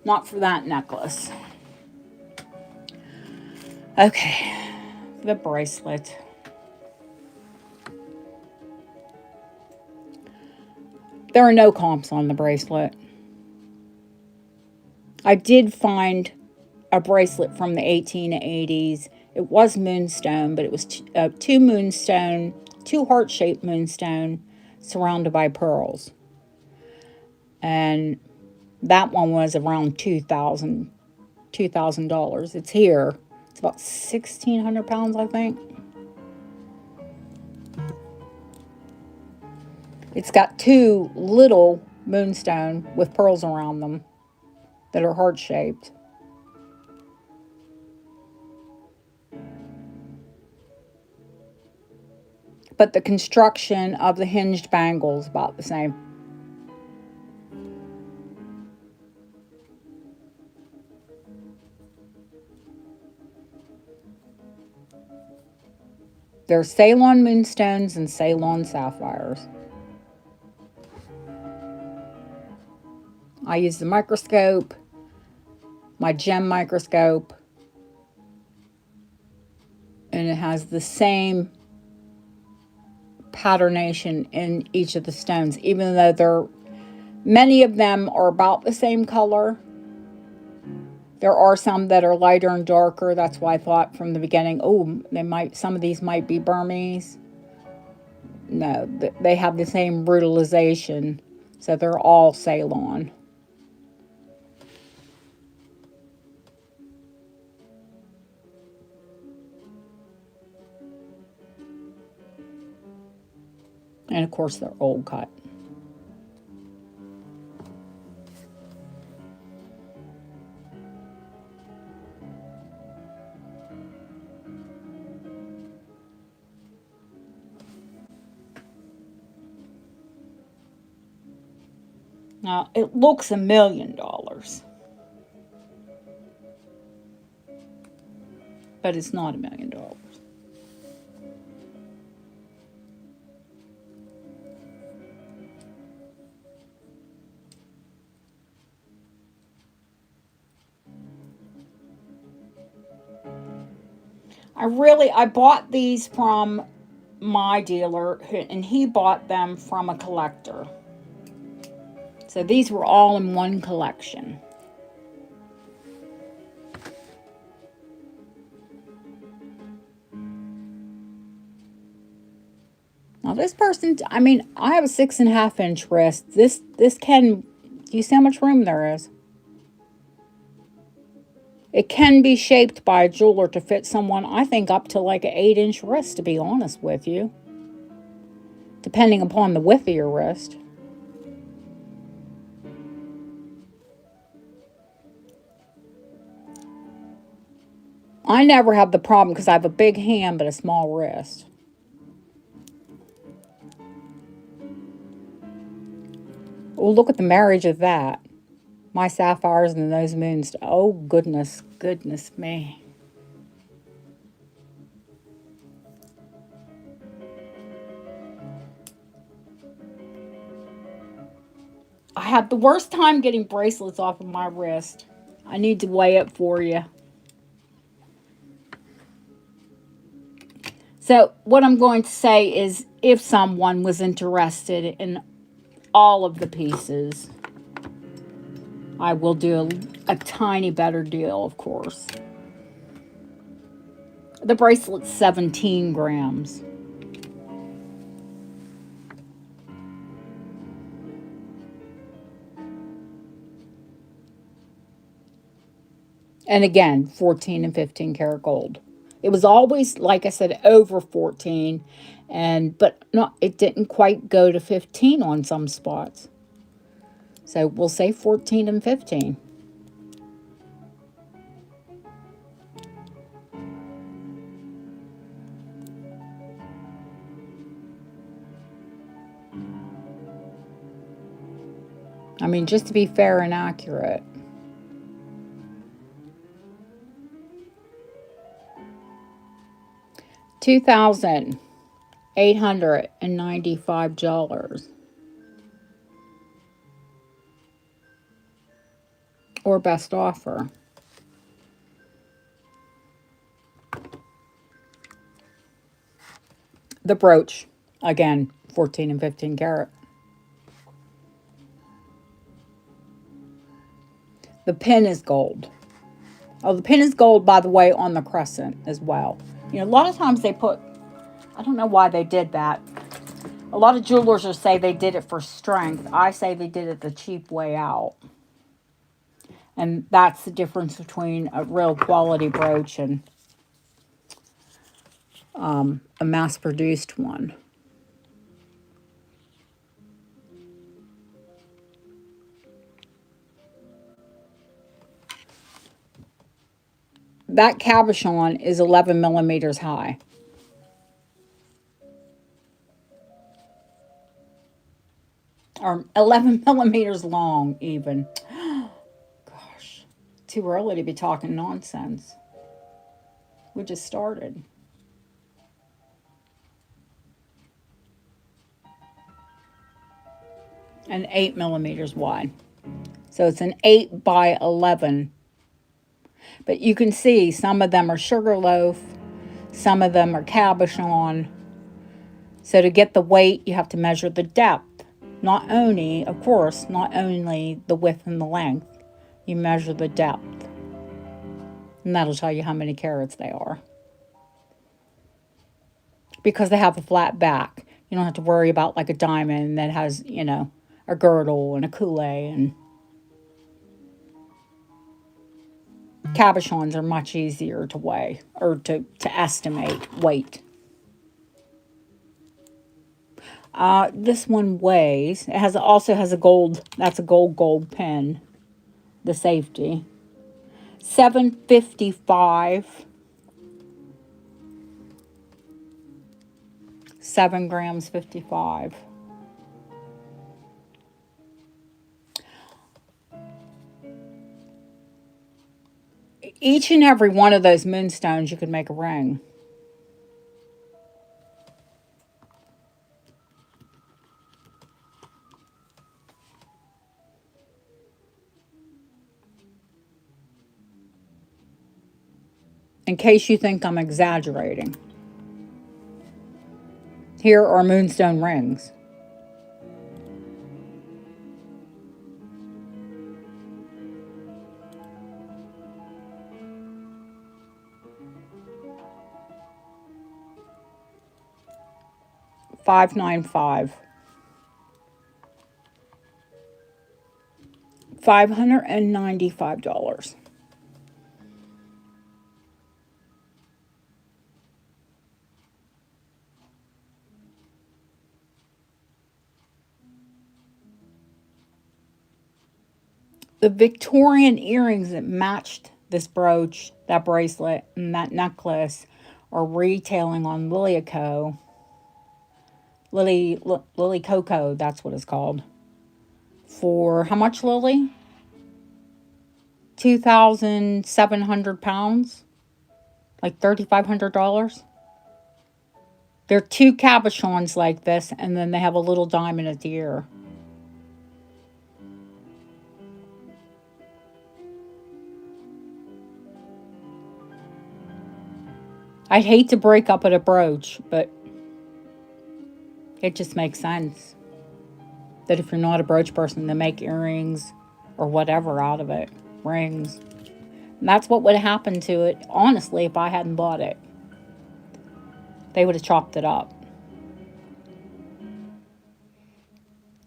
Not for that necklace. Okay. The bracelet. There are no comps on the bracelet. I did find a bracelet from the 1880s. It was moonstone, but it was two heart-shaped moonstone surrounded by pearls. And that one was around $2,000. It's here. It's about 1,600 pounds, I think. It's got two little moonstone with pearls around them that are heart-shaped. But the construction of the hinged bangle is about the same. There's Ceylon moonstones and Ceylon sapphires. I use the microscope, my gem microscope, and it has the same patternation in each of the stones, even though many of them are about the same color. There are some that are lighter and darker. That's why I thought from the beginning, some of these might be Burmese. No, they have the same brutalization, so they're all Ceylon. And of course, they're old cut. Now, it looks $1 million, but it's not $1 million. I bought these from my dealer, and he bought them from a collector. So these were all in one collection. Now this person, I have a 6.5 inch wrist. Do you see how much room there is? It can be shaped by a jeweler to fit someone, I think, up to like an 8-inch wrist, to be honest with you. Depending upon the width of your wrist. I never have the problem because I have a big hand but a small wrist. Oh, look at the marriage of that. My sapphires and those moons. Oh, goodness, goodness me. I have the worst time getting bracelets off of my wrist. I need to weigh it for you. So, what I'm going to say is if someone was interested in all of the pieces, I will do a tiny better deal, of course. The bracelet's 17 grams. And again, 14 and 15 karat gold. It was always, like I said, over 14, but no, it didn't quite go to 15 on some spots. So we'll say 14 and 15. I mean, just to be fair and accurate. $2,895 or best offer. The brooch, again, 14 and 15 karat. The pin is gold. Oh, the pin is gold, by the way, on the crescent as well. You know, a lot of times they put, I don't know why they did that. A lot of jewelers will say they did it for strength. I say they did it the cheap way out. And that's the difference between a real quality brooch and a mass-produced one. That cabochon is 11 millimeters high. Or 11 millimeters long, even. Gosh, too early to be talking nonsense. We just started. And 8 millimeters wide. So it's an 8 by 11. But you can see some of them are sugarloaf, some of them are cabochon. So to get the weight, you have to measure the depth. Not only, of course, not only the width and the length, you measure the depth. And that'll tell you how many carats they are. Because they have a flat back. You don't have to worry about like a diamond that has, you know, a girdle and a coulee. And cabochons are much easier to weigh or to estimate weight. This one weighs. It also has a gold. That's a gold pin. The safety. 755. 7 grams 55. Each and every one of those moonstones you could make a ring. In case you think I'm exaggerating. Here are moonstone rings. $595. $595. The Victorian earrings that matched this brooch, that bracelet, and that necklace are retailing on Lily Coco, that's what it's called, for how much, Lily? 2,700 pounds? Like $3,500? They're two cabochons like this, and then they have a little diamond at the ear. I'd hate to break up at a brooch, but it just makes sense that if you're not a brooch person, to make earrings or whatever out of it, rings. And that's what would have happened to it, honestly, if I hadn't bought it. They would have chopped it up.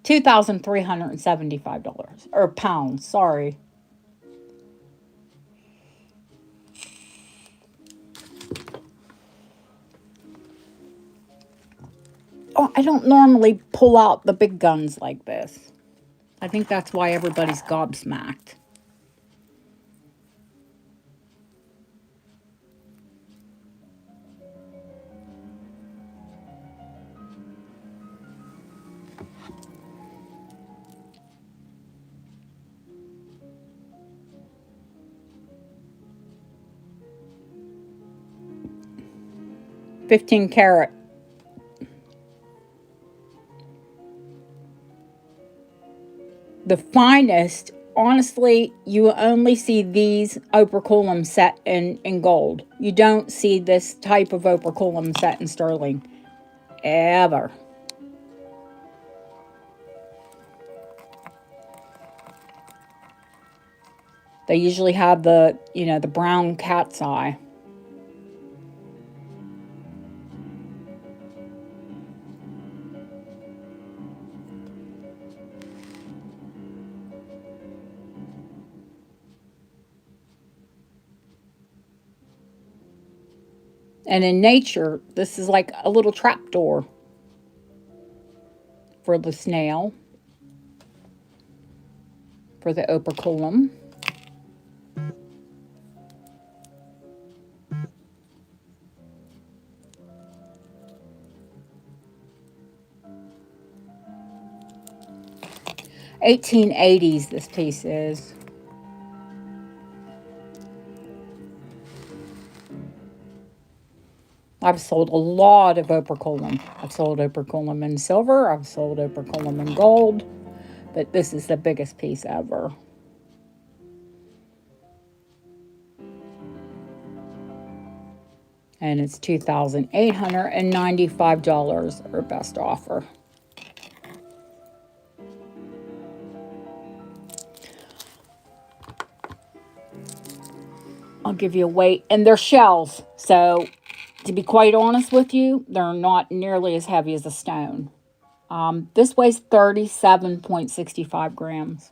$2,375, or pounds, sorry. Oh, I don't normally pull out the big guns like this. I think that's why everybody's gobsmacked. $15 carat. The finest, honestly, you only see these operculum set in gold. You don't see this type of operculum set in sterling. Ever. They usually have the, the brown cat's eye. And in nature, this is like a little trapdoor for the snail, for the operculum. $18.80s this piece is. I've sold a lot of operculum. I've sold operculum in silver. I've sold operculum in gold. But this is the biggest piece ever. And it's $2,895, or best offer. I'll give you a weight. And they're shells. So, to be quite honest with you, they're not nearly as heavy as a stone. This weighs 37.65 grams.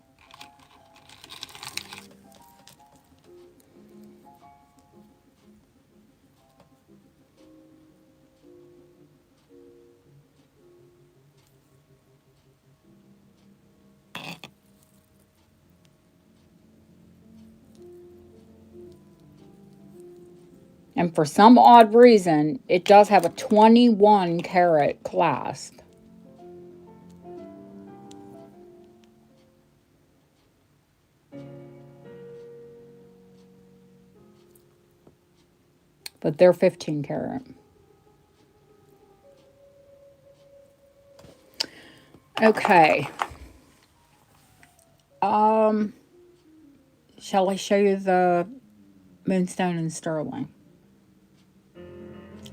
And for some odd reason, it does have a 21 carat clasp. But they're 15 carat. Okay. Shall I show you the Moonstone in sterling?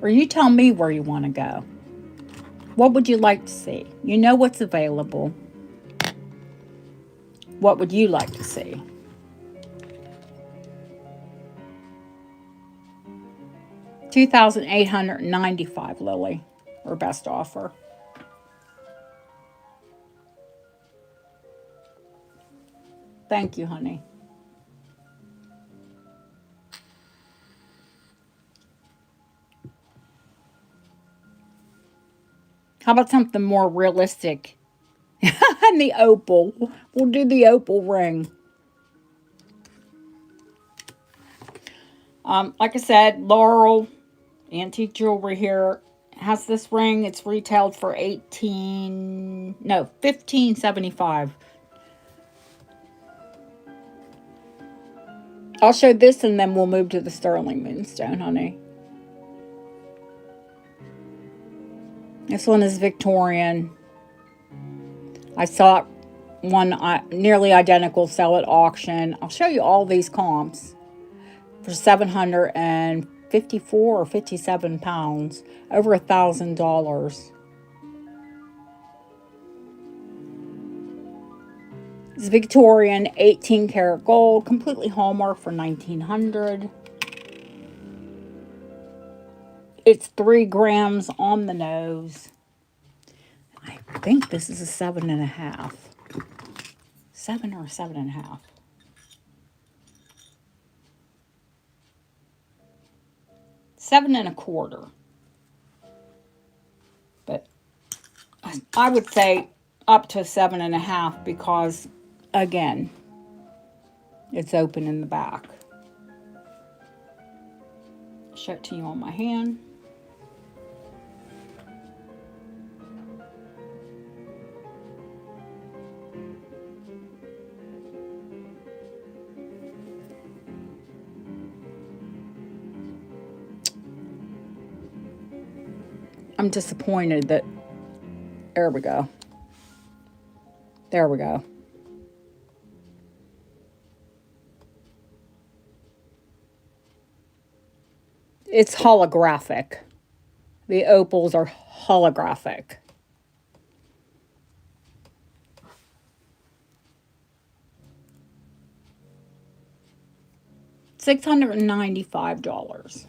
Or you tell me where you want to go. What would you like to see? You know what's available. What would you like to see? $2,895, Lily, or best offer. Thank you, honey. How about something more realistic? And the opal. We'll do the opal ring. Like I said, Laurel Antique Jewelry here has this ring. It's retailed for $15.75. I'll show this and then we'll move to the sterling moonstone, honey. This one is Victorian. I saw one nearly identical sell at auction. I'll show you all these comps for 754 or 57 pounds, over $1,000. It's Victorian, 18 karat gold, completely hallmark for 1900. It's 3 grams on the nose. I think this is a 7.5. 7 or 7.5. Seven and a quarter. But I would say up to 7.5 because, again, it's open in the back. Show it to you on my hand. I'm disappointed that, there we go. There we go. It's holographic. The opals are holographic. $695.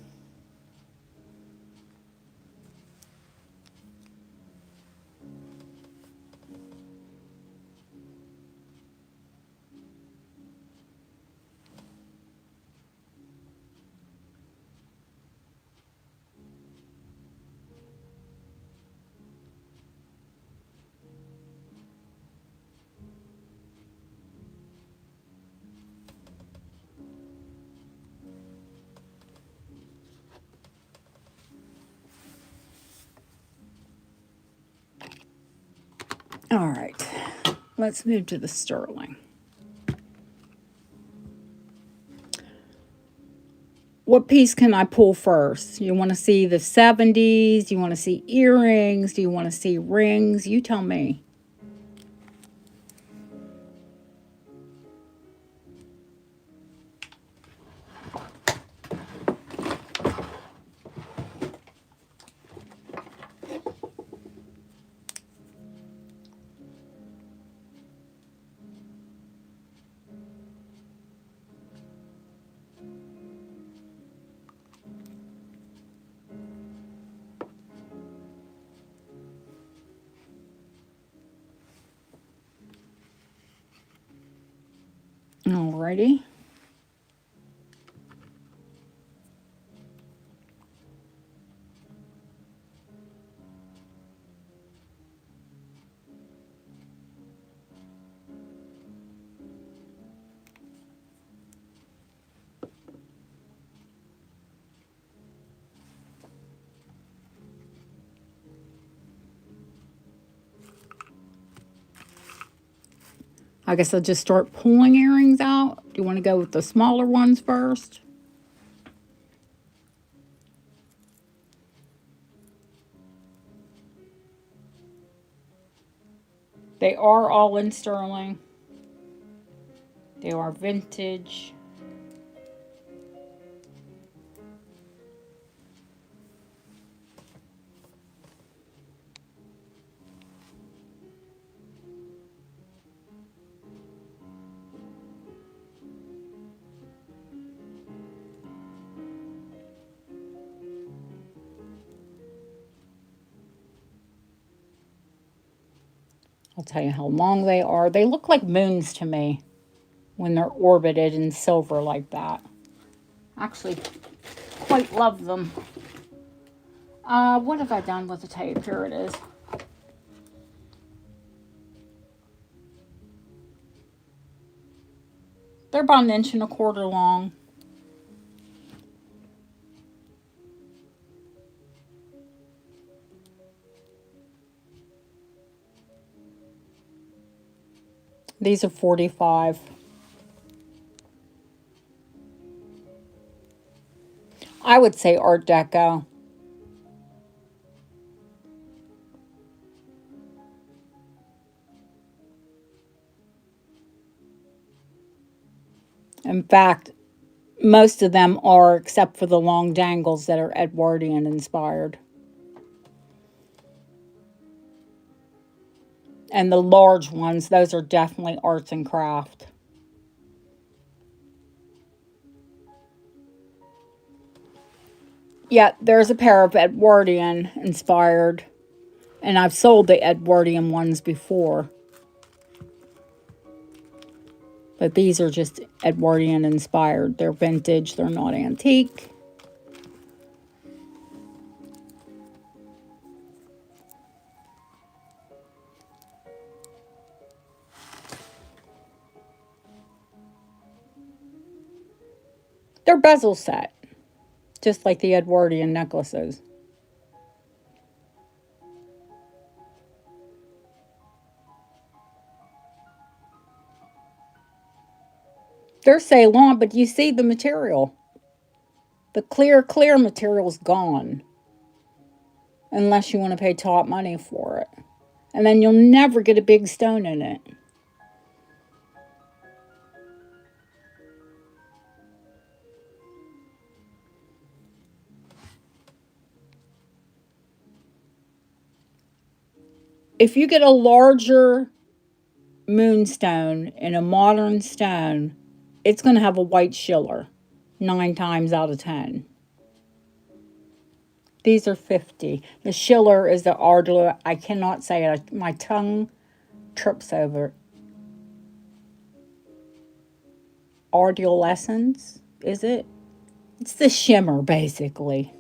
All right, let's move to the sterling. What piece can I pull first? You want to see the 70s? You want to see earrings? Do you want to see rings? You tell me. Alrighty. I guess I'll just start pulling earrings out. Do you want to go with the smaller ones first? They are all in sterling. They are vintage. I'll tell you how long they are. They look like moons to me when they're orbited in silver like that. Actually, quite love them. What have I done with the tape? Here it is. They're about 1.25 inches long. These are 45. I would say Art Deco. In fact, most of them are, except for the long dangles that are Edwardian inspired. And the large ones, those are definitely arts and craft. Yeah, there's a pair of Edwardian inspired, and I've sold the Edwardian ones before. But these are just Edwardian inspired. They're vintage, they're not antique. They're bezel set, just like the Edwardian necklaces. They're Ceylon, but you see the material. The clear material's gone. Unless you want to pay top money for it. And then you'll never get a big stone in it. If you get a larger moonstone in a modern stone, it's going to have a white schiller 9 times out of 10. These are 50. The schiller is the ardor. I cannot say it. My tongue trips over it. Ardolescence, is it? It's the shimmer, basically.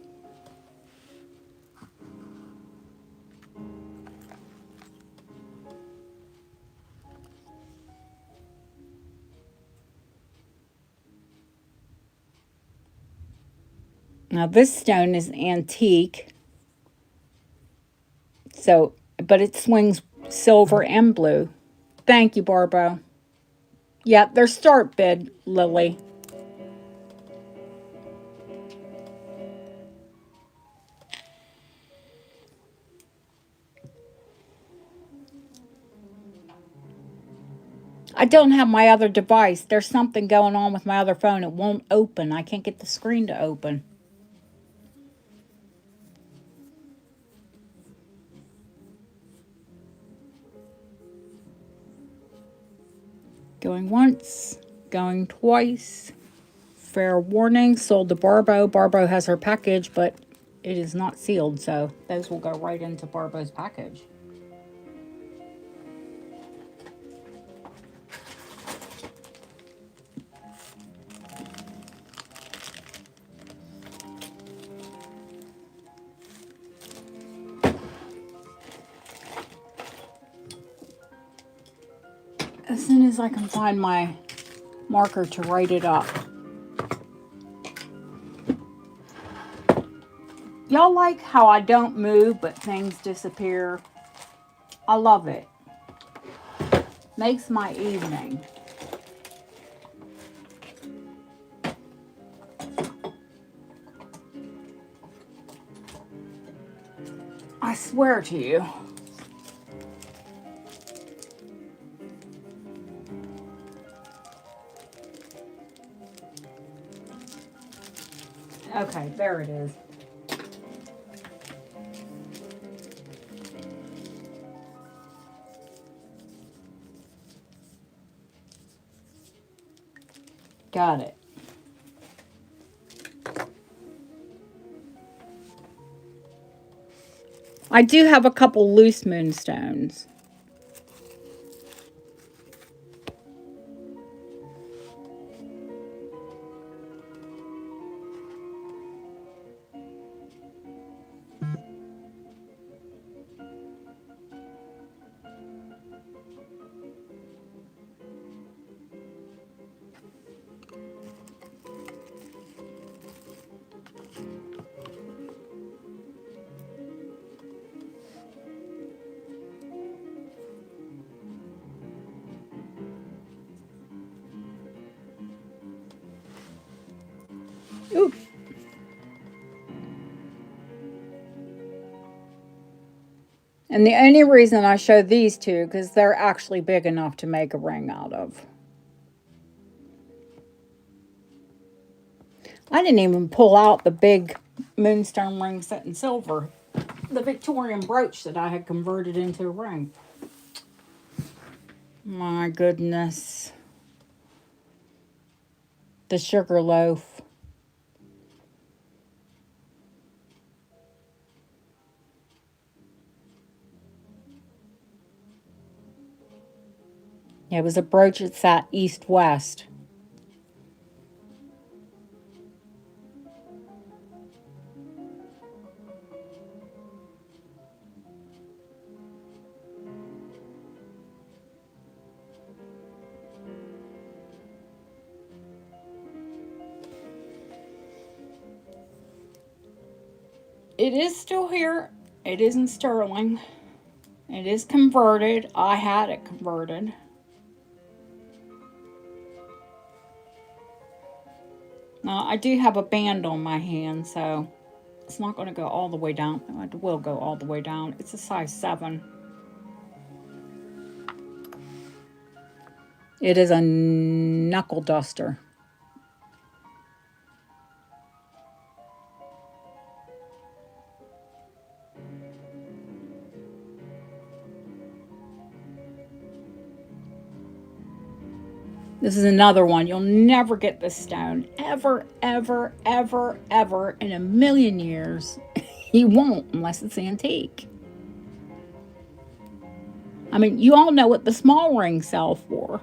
Now, this stone is antique. So, but it swings silver and blue. Thank you, Barbo. Yeah, they're start bid, Lily. I don't have my other device. There's something going on with my other phone. It won't open. I can't get the screen to open. Going once, going twice. Fair warning, sold to Barbo. Barbo has her package, but it is not sealed, so those will go right into Barbo's package. As soon as I can find my marker to write it up. Y'all like how I don't move, but things disappear? I love it. Makes my evening. I swear to you. Okay, there it is. Got it. I do have a couple loose moonstones. Ooh. And the only reason I show these two, because they're actually big enough to make a ring out of. I didn't even pull out the big moonstone ring set in silver. The Victorian brooch that I had converted into a ring. My goodness. The sugar loaf. It was a brooch that sat east-west. It is still here. It is in sterling. It is converted. I had it converted. Now, I do have a band on my hand, so it's not going to go all the way down. It will go all the way down. It's a size 7. It is a knuckle duster. This is another one. You'll never get this stone. Ever, ever, ever, ever in a million years. You won't unless it's antique. I mean, you all know what the small rings sell for.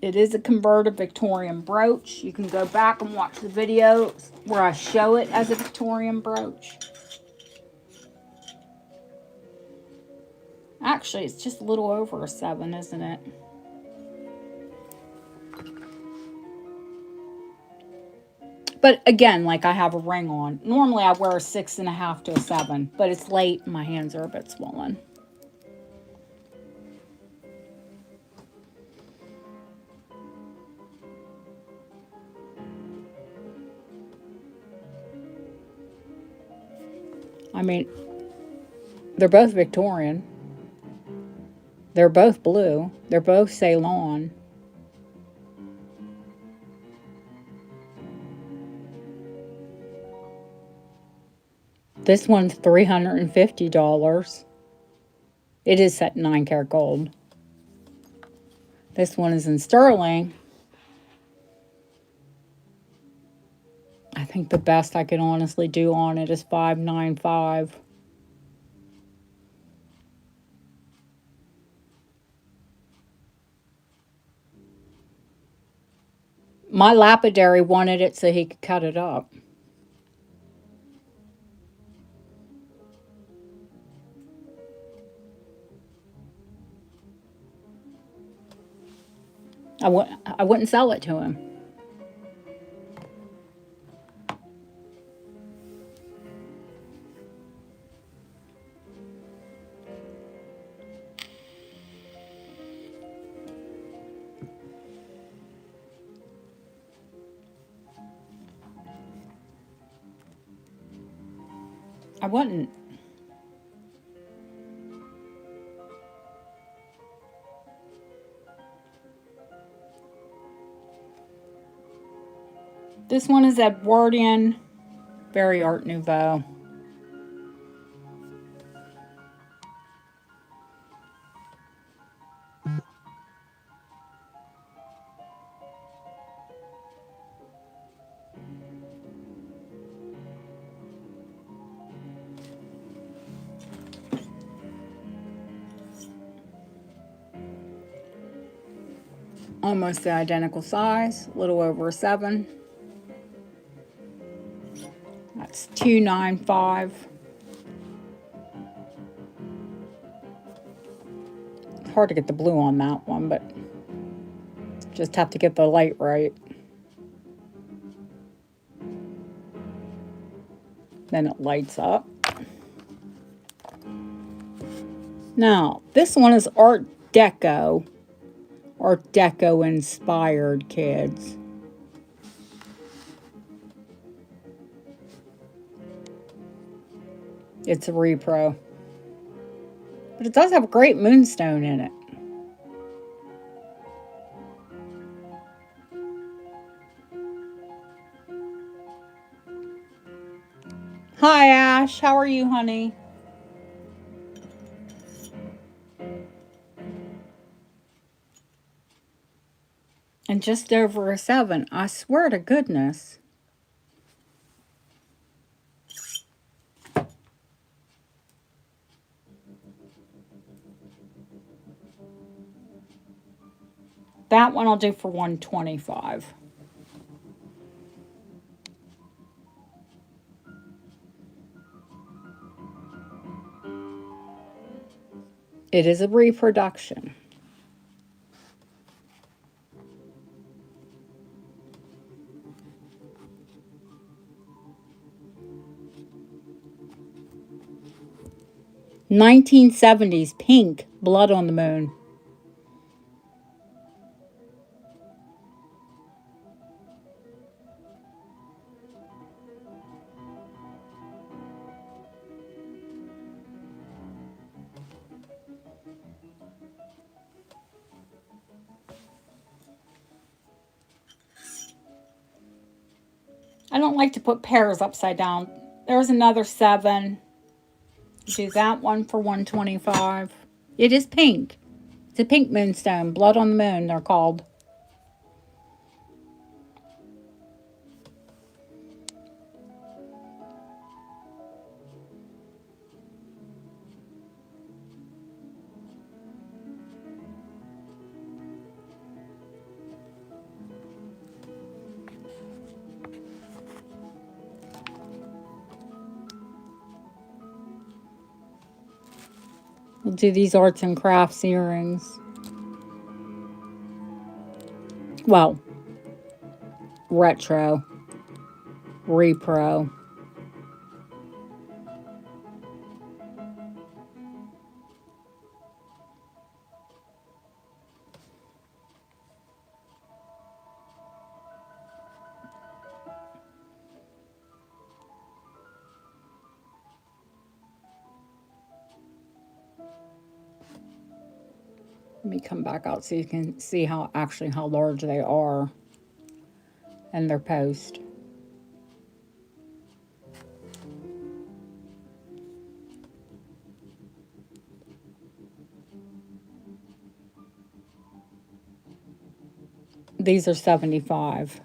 It is a converted Victorian brooch. You can go back and watch the video where I show it as a Victorian brooch. Actually, it's just a little over a 7, isn't it? But again, like I have a ring on. Normally I wear a 6.5 to a 7, but it's late and my hands are a bit swollen. I mean, they're both Victorian. They're both blue. They're both Ceylon. This one's $350. It is set 9-karat gold. This one is in sterling. I think the best I can honestly do on it is $595. My lapidary wanted it so he could cut it up. I wouldn't sell it to him. I wouldn't. This one is Edwardian, very Art Nouveau. Almost the identical size, a little over a 7. That's $295. It's hard to get the blue on that one, but just have to get the light right. Then it lights up. Now, this one is Art Deco inspired, kids. It's a repro. But it does have a great moonstone in it. Hi, Ash. How are you, honey? And just over a 7. I swear to goodness. That one I'll do for 125. It is a reproduction. (1970s) pink, Blood on the Moon. I don't like to put pairs upside down. There's another 7. Do that one for 125. It is pink. It's a pink moonstone. Blood on the Moon, they're called. We'll do these arts and crafts earrings. Well, retro, repro. Let me come back out so you can see how large they are and their post. These are 75.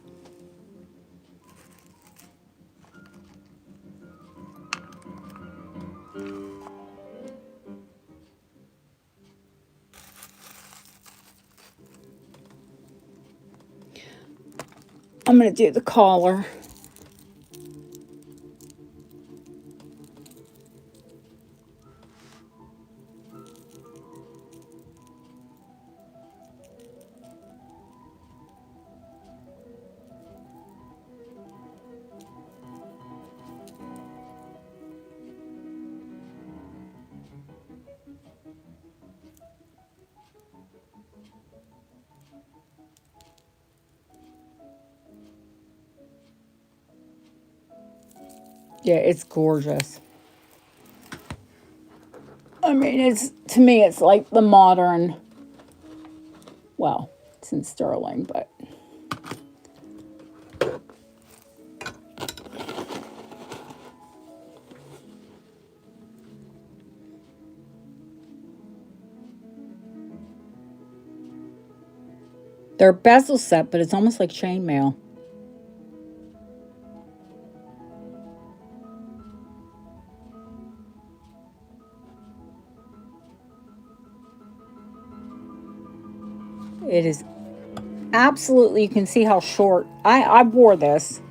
I'm going to do the collar. Yeah, it's gorgeous. I mean, to me, it's like the modern, well, it's in sterling, but they're bezel set, but it's almost like chainmail. It is absolutely, you can see how short. I wore this.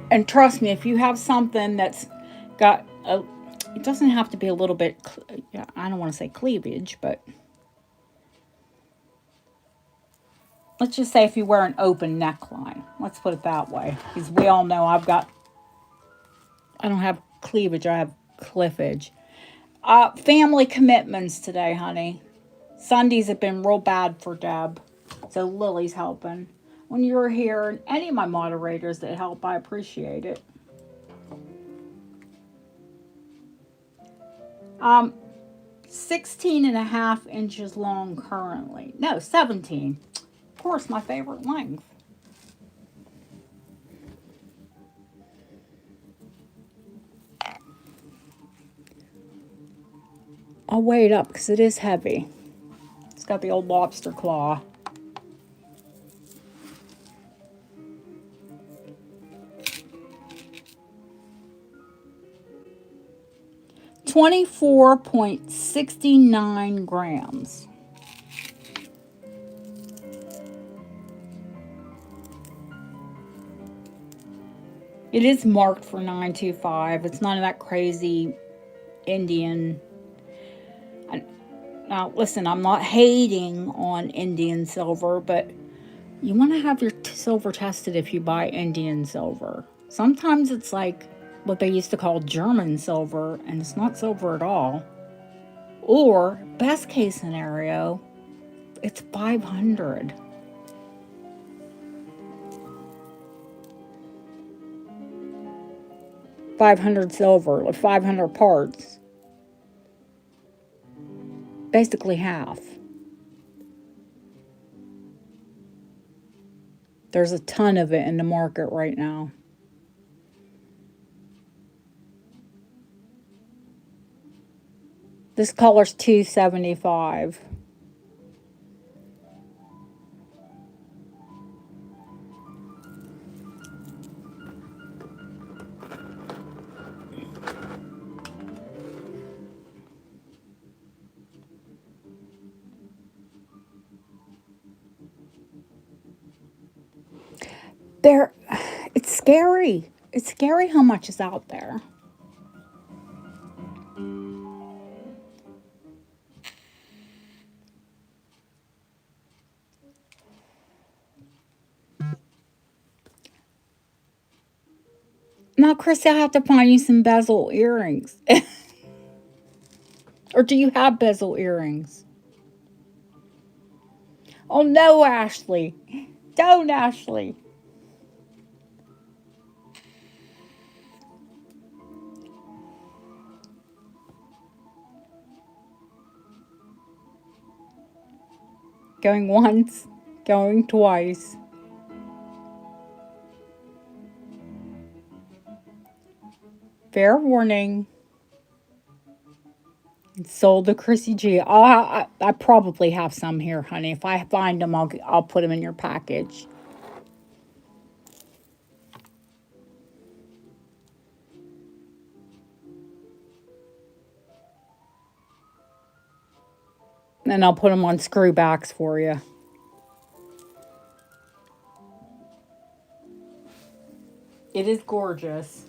And trust me, if you have something that's got a, it doesn't have to be a little bit, I don't want to say cleavage, but let's just say if you wear an open neckline. Let's put it that way. Because we all know I don't have cleavage, I have cliffage. Family commitments today, honey. Sundays have been real bad for Deb. So Lily's helping. When you're here, and any of my moderators that help, I appreciate it. Um, 16 and a half inches long currently. No, 17. Of course, my favorite length. I'll weigh it up because it is heavy. It's got the old lobster claw. $24.69 grams. It is marked for 925. It's none of that crazy Indian. Now, listen, I'm not hating on Indian silver, but you want to have your silver tested if you buy Indian silver. Sometimes it's like what they used to call German silver, and it's not silver at all. Or, best case scenario, it's 500. $500 silver, like 500 parts. Basically half. There's a ton of it in the market right now. This color's $275. There, it's scary. It's scary how much is out there. Now, Chrissy, I have to find you some bezel earrings. Or do you have bezel earrings? Oh no, Ashley. Don't, Ashley. Going once, going twice. Fair warning. Sold to Chrissy G. I probably have some here, honey. If I find them, I'll put them in your package. And I'll put them on screwbacks for you. It is gorgeous.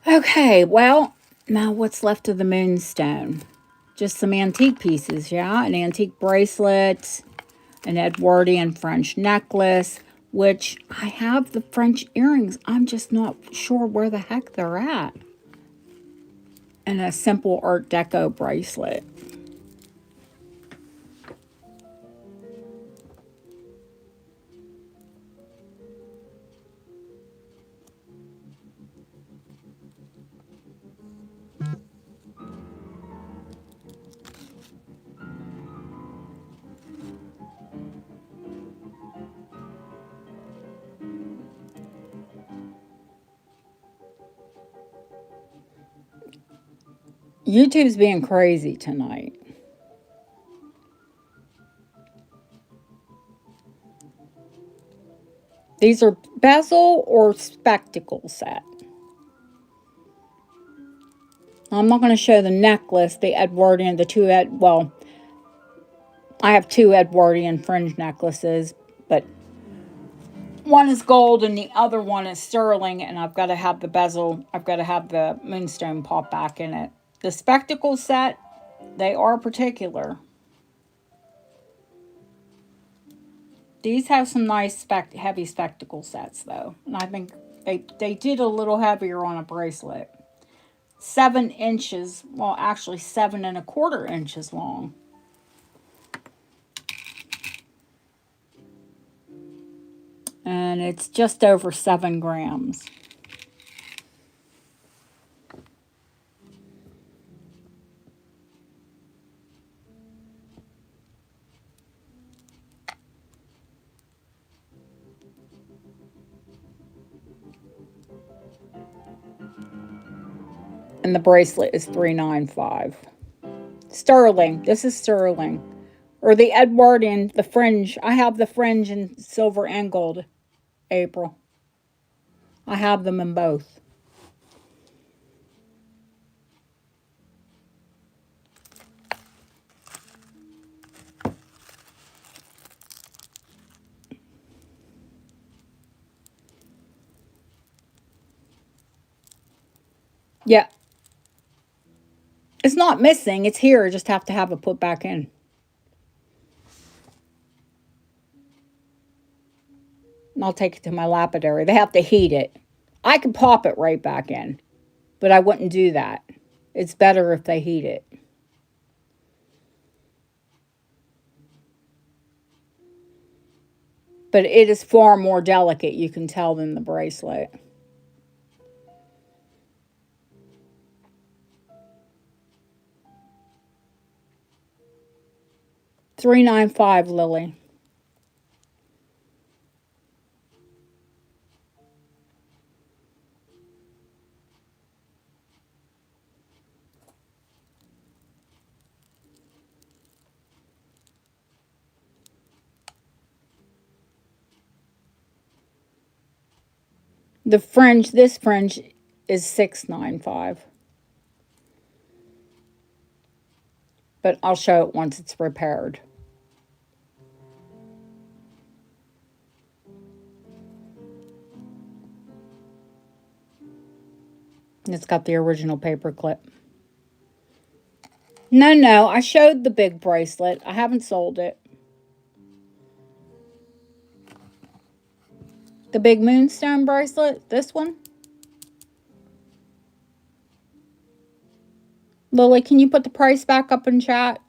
Okay, well, now what's left of the Moonstone? Just some antique pieces, yeah? An antique bracelet, an Edwardian French necklace, which I have the French earrings. I'm just not sure where the heck they're at. And a simple Art Deco bracelet. YouTube's being crazy tonight. These are bezel or spectacle set. I'm not going to show the necklace, the Edwardian, well, I have two Edwardian fringe necklaces, but One is gold and the other one is sterling, and I've got to have the bezel, I've got to have the moonstone pop back in it. The spectacle set, they are particular. These have some nice heavy spectacle sets though, and I think they did a little heavier on a bracelet. 7 inches, well actually 7.25 inches long. And it's just over 7 grams. And the bracelet is $395. Sterling. This is sterling. Or the Edwardian, the fringe. I have the fringe in silver and gold, April. I have them in both. Yeah. It's not missing. It's here. I just have to have it put back in. And I'll take it to my lapidary. They have to heat it. I could pop it right back in, but I wouldn't do that. It's better if they heat it. But it is far more delicate, you can tell, than the bracelet. $395, Lily. The fringe, this fringe is $695. But I'll show it once it's repaired. And it's got the original paper clip. No, I showed the big bracelet. I haven't sold it. The big moonstone bracelet, this one. Lily, can you put the price back up in chat?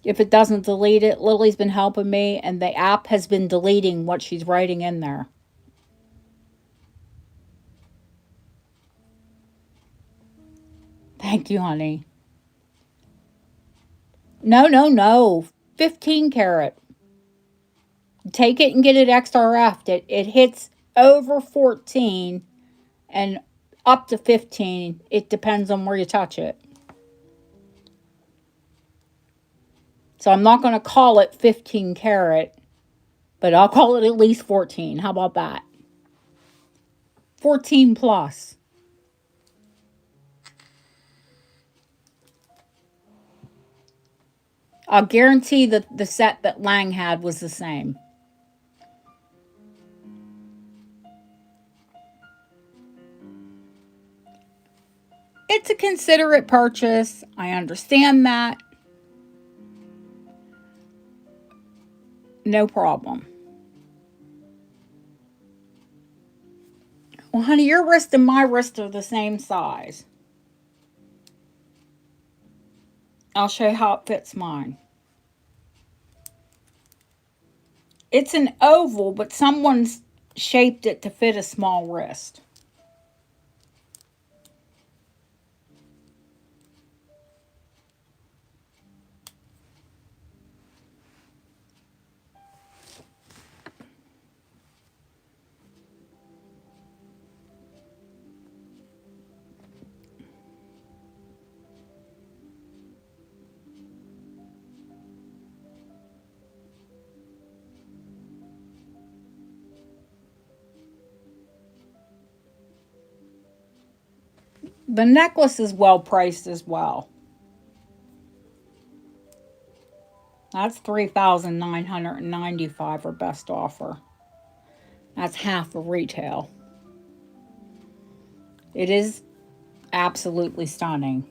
If it doesn't delete it, Lily's been helping me, and the app has been deleting what she's writing in there. Thank you, honey. No. 15 karat. Take it and get it XRF'd. It hits over 14 and up to 15. It depends on where you touch it. So I'm not going to call it 15 karat, but I'll call it at least 14. How about that? 14 plus. I'll guarantee that the set that Lang had was the same. It's a considerate purchase. I understand that. No problem. Well, honey, your wrist and my wrist are the same size. I'll show you how it fits mine. It's an oval, but someone's shaped it to fit a small wrist. The necklace is well priced as well. That's $3,995 for best offer. That's half of retail. It is absolutely stunning.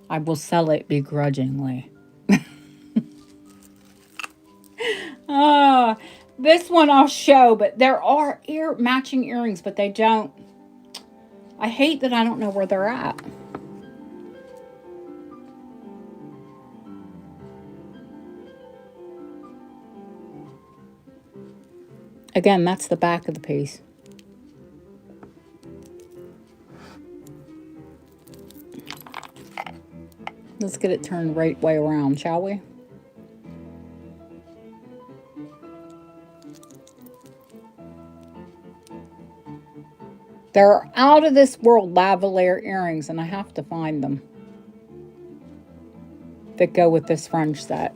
I will sell it begrudgingly. Ah, this one I'll show, but there are matching earrings, but they don't. I hate that I don't know where they're at. Again, that's the back of the piece. Let's get it turned right way around, shall we? There are out of this world lavalier earrings, and I have to find them that go with this French set.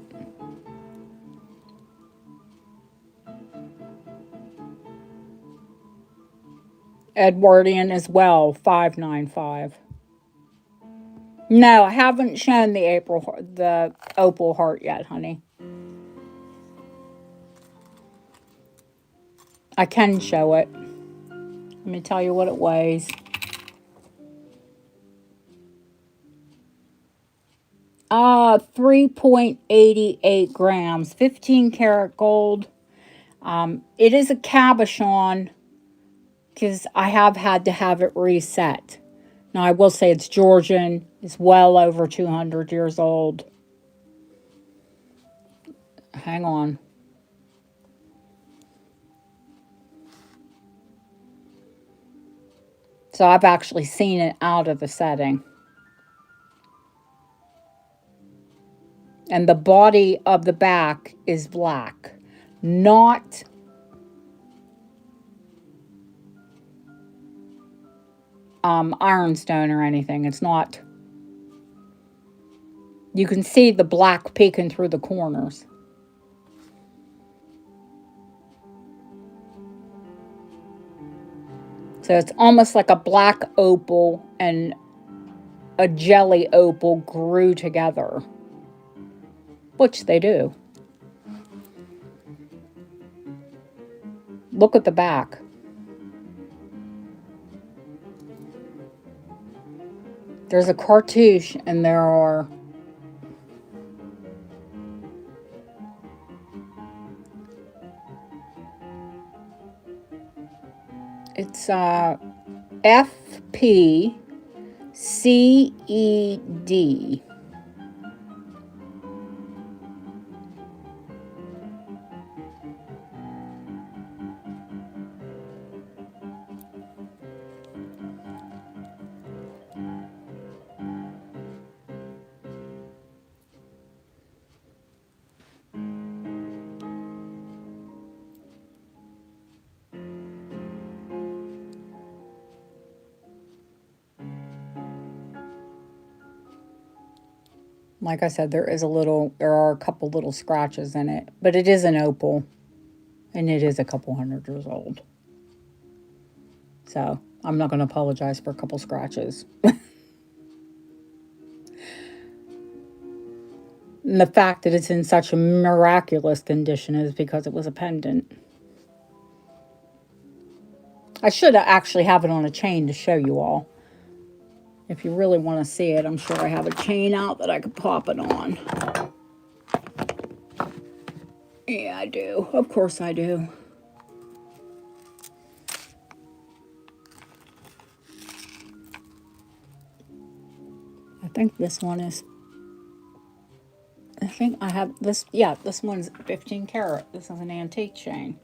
Edwardian as well, $595. No, I haven't shown the opal heart yet, honey. I can show it. Let me tell you what it weighs. 3.88 grams, 15 karat gold. It is a cabochon because I have had to have it reset. Now, I will say it's Georgian. It's well over 200 years old. Hang on. So I've actually seen it out of the setting. And the body of the back is black, not ironstone or anything. It's not. You can see the black peeking through the corners. So it's almost like a black opal and a jelly opal grew together, which they do. Look at the back. There's a cartouche and there are it's FPCED. Like I said, there are a couple little scratches in it, but it is an opal, and it is a couple hundred years old. So I'm not going to apologize for a couple scratches. And the fact that it's in such a miraculous condition is because it was a pendant. I should actually have it on a chain to show you all. If you really want to see it, I'm sure I have a chain out that I could pop it on. Yeah, I do. Of course I do. I think this one is... I think I have this... Yeah, this one's 15 karat. This is an antique chain.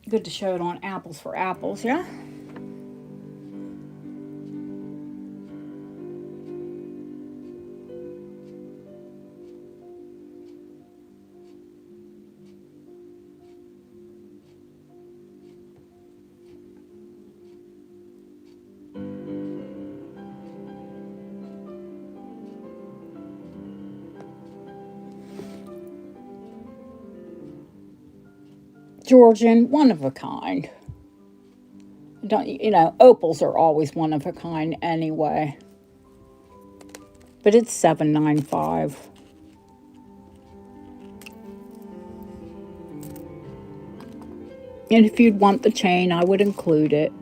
Good to show it on apples for apples, yeah? Georgian, one of a kind. Don't you know, opals are always one of a kind anyway. But it's $7.95. And if you'd want the chain, I would include it.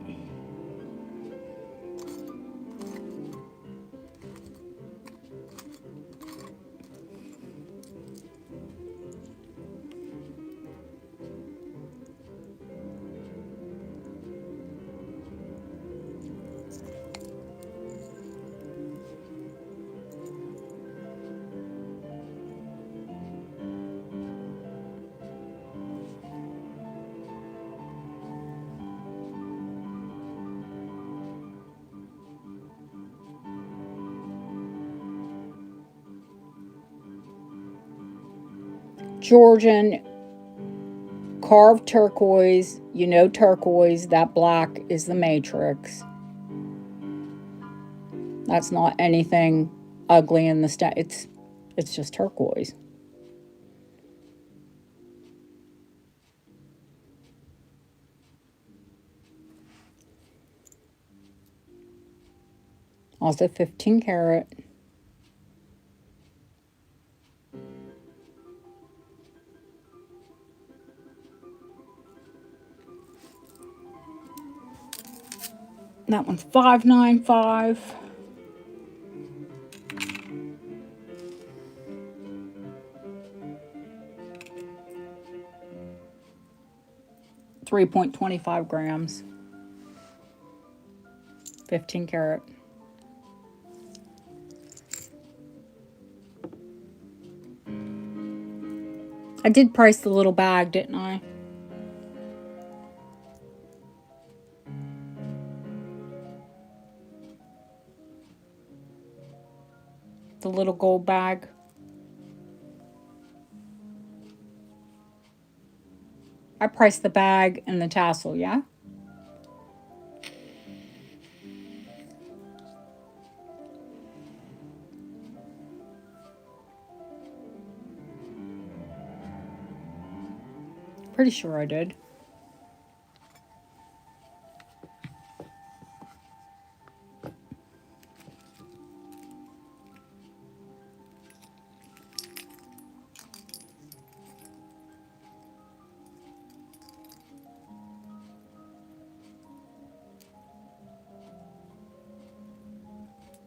Georgian, carved turquoise. You know turquoise, that black is the matrix. That's not anything ugly in the it's just turquoise. Also 15 karat. That one's $5.95. $3.25 grams. 15 karat. I did price the little bag, didn't I? The little gold bag. I priced the bag and the tassel, yeah? Pretty sure I did.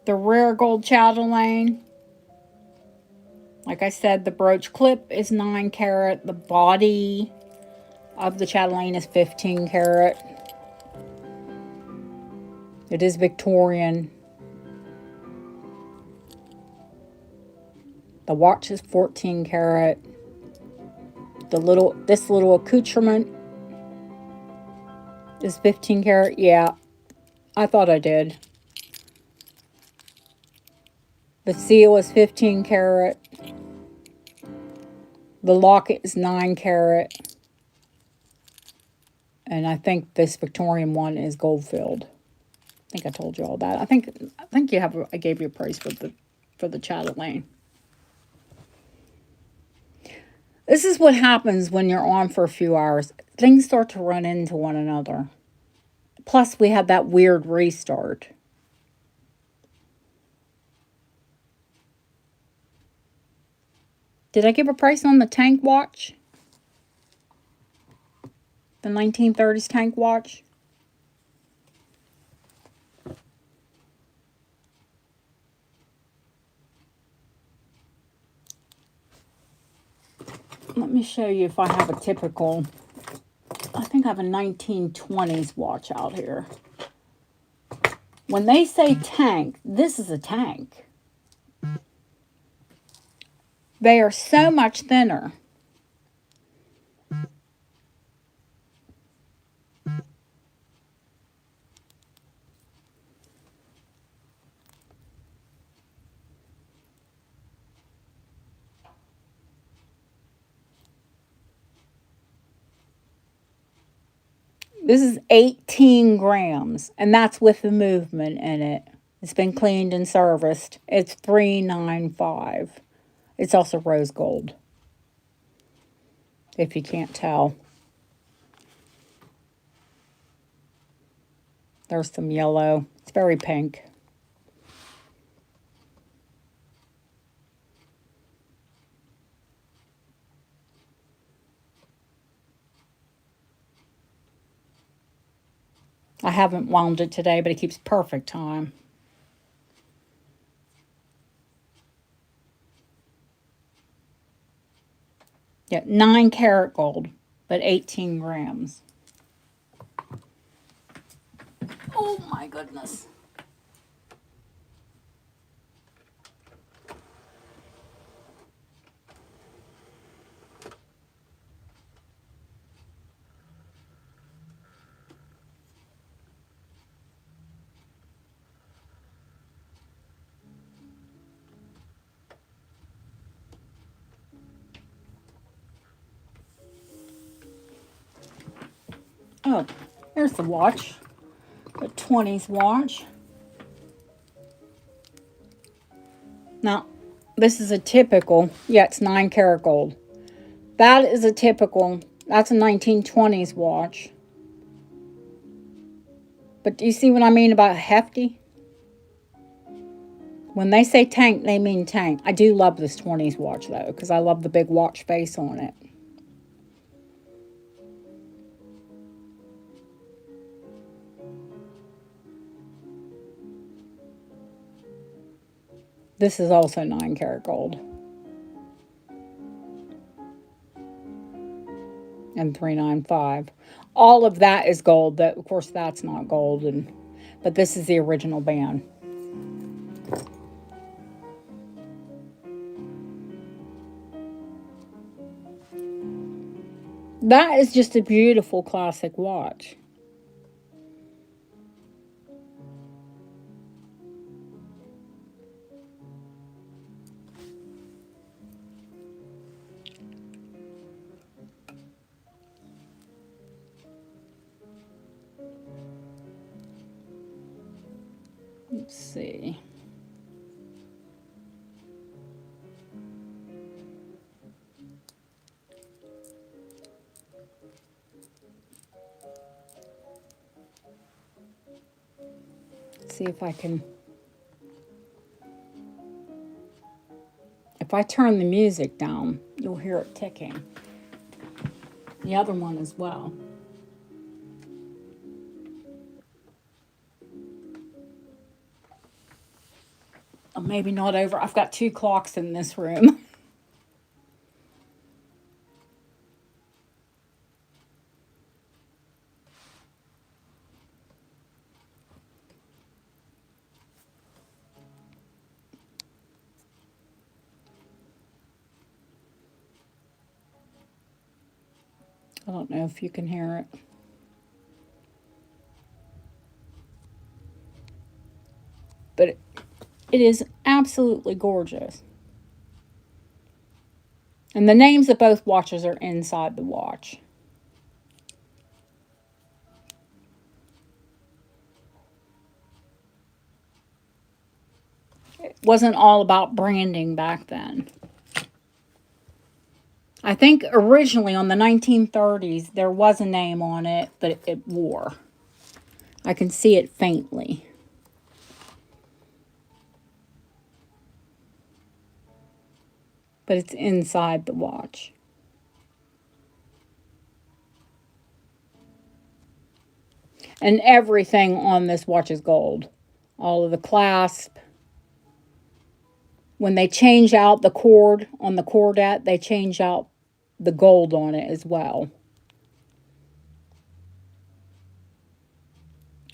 The rare gold chatelaine. Like I said, the brooch clip is 9 karat. The body of the chatelaine is 15 karat. It is Victorian. The watch is 14 karat. This little accoutrement is 15 karat. Yeah, I thought I did. The seal is 15 karat. The locket is 9 karat. And I think this Victorian one is gold filled. I think I told you all that. I think I gave you a price for the chatelaine. This is what happens when you're on for a few hours. Things start to run into one another. Plus, we had that weird restart. Did I give a price on the tank watch? The 1930s tank watch? Let me show you if I have a typical. I think I have a 1920s watch out here. When they say tank, this is a tank. They are so much thinner. This is 18 grams, and that's with the movement in it. It's been cleaned and serviced. It's $3.95. It's also rose gold, if you can't tell. There's some yellow. It's very pink. I haven't wound it today, but it keeps perfect time. Yeah, 9 karat gold, but 18 grams. Oh my goodness. Oh, there's the watch. The 20s watch. Now, this is a typical, yeah, it's 9 karat gold. That is a typical, that's a 1920s watch. But do you see what I mean about hefty? When they say tank, they mean tank. I do love this 20s watch, though, because I love the big watch face on it. This is also 9 karat gold. And 395. All of that is gold. That, of course, that's not gold, but this is the original band. That is just a beautiful classic watch. Let's see. Let's see if I can. If I turn the music down, you'll hear it ticking. The other one as well. Oh, maybe not over. I've got 2 clocks in this room. I don't know if you can hear it. But it is absolutely gorgeous. And the names of both watches are inside the watch. It wasn't all about branding back then. I think originally on the 1930s there was a name on it, but it wore. I can see it faintly. But it's inside the watch. And everything on this watch is gold. All of the clasp. When they change out the cord on the cordette, they change out the gold on it as well.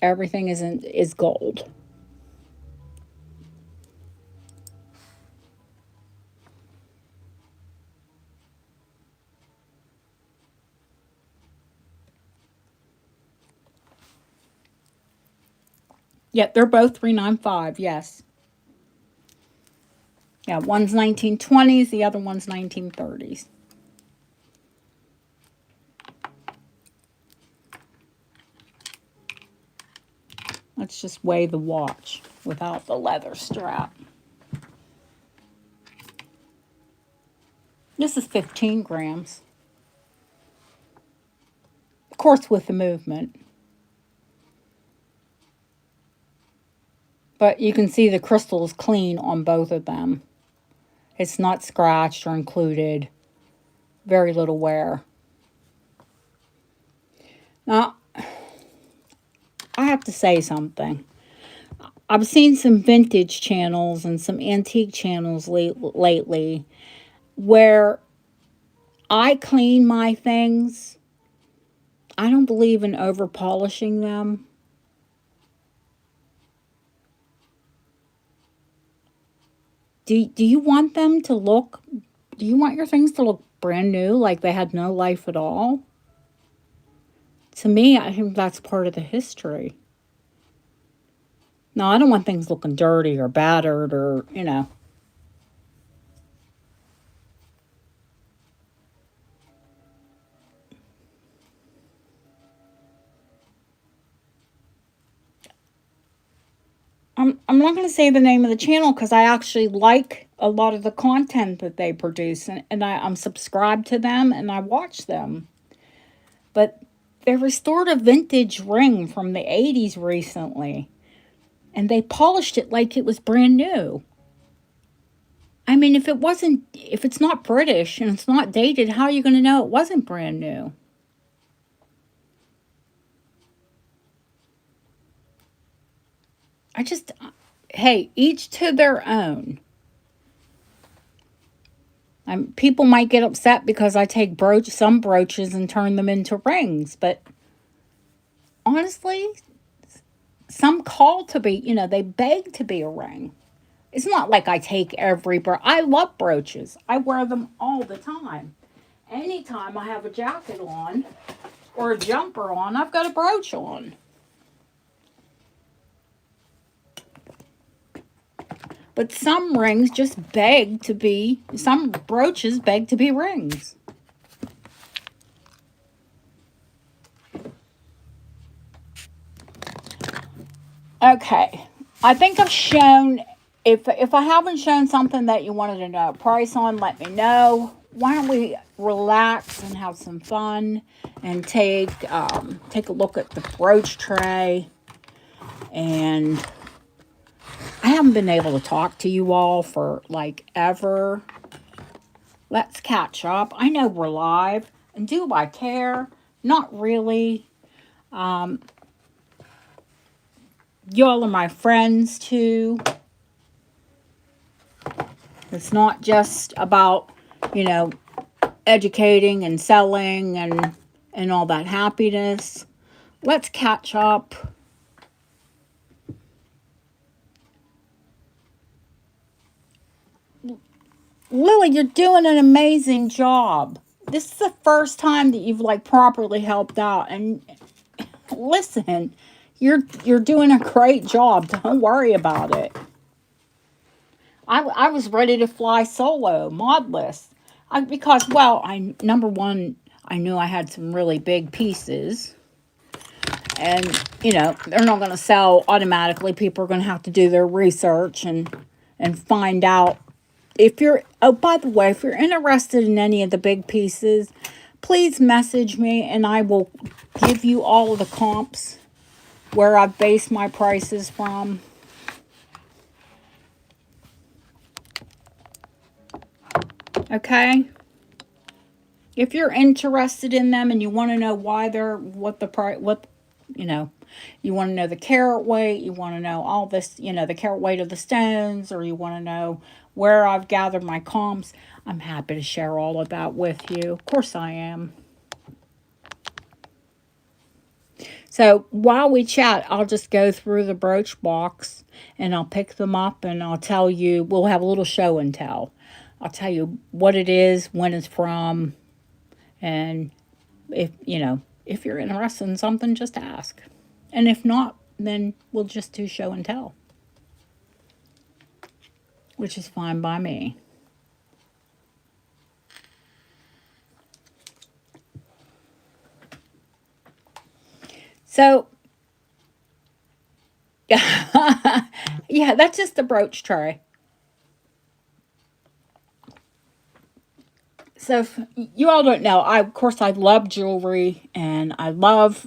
Everything is gold. Yep, they're both 395, yes. Yeah, one's 1920s, the other one's 1930s. Let's just weigh the watch without the leather strap. This is 15 grams. Of course, with the movement. But you can see the crystal is clean on both of them. It's not scratched or included. Very little wear. Now, I have to say something. I've seen some vintage channels and some antique channels lately where I clean my things. I don't believe in over polishing them. Do you want them to look, do you want your things to look brand new, like they had no life at all? To me, I think that's part of the history. No, I don't want things looking dirty or battered or, I'm not going to say the name of the channel because I actually like a lot of the content that they produce, and I'm subscribed to them and I watch them. But they restored a vintage ring from the 80s recently, and they polished it like it was brand new. I mean, if it's not British and it's not dated, how are you going to know it wasn't brand new? I just, hey, each to their own. People might get upset because I take some brooches and turn them into rings, but honestly, some call to be, they beg to be a ring. It's not like I take every I love brooches. I wear them all the time. Anytime I have a jacket on or a jumper on, I've got a brooch on. But some some brooches beg to be rings. Okay. I think I've shown, if I haven't shown something that you wanted to know a price on, let me know. Why don't we relax and have some fun and take a look at the brooch tray. And I haven't been able to talk to you all for like ever. Let's catch up. I know we're live, and do I care? Not really. Y'all are my friends too. It's not just about, educating and selling and all that happiness. Let's catch up. Lily, you're doing an amazing job. This is the first time that you've like properly helped out, and listen, you're doing a great job. Don't worry about it. I was ready to fly solo, modless. Because, well, number one, I knew I had some really big pieces. And, they're not going to sell automatically. People are going to have to do their research and find out. Oh, by the way, if you're interested in any of the big pieces, please message me and I will give you all of the comps where I've based my prices from. Okay? If you're interested in them and you want to know why what the price, you want to know the carat weight, you want to know all this, the carat weight of the stones, or you want to know where I've gathered my comps, I'm happy to share all of that with you. Of course I am. So while we chat, I'll just go through the brooch box and I'll pick them up and I'll tell you, we'll have a little show and tell. I'll tell you what it is, when it's from, and if you're interested in something, just ask. And if not, then we'll just do show and tell, which is fine by me. So, yeah, that's just the brooch tray. So, if you all don't know, of course, I love jewelry and I love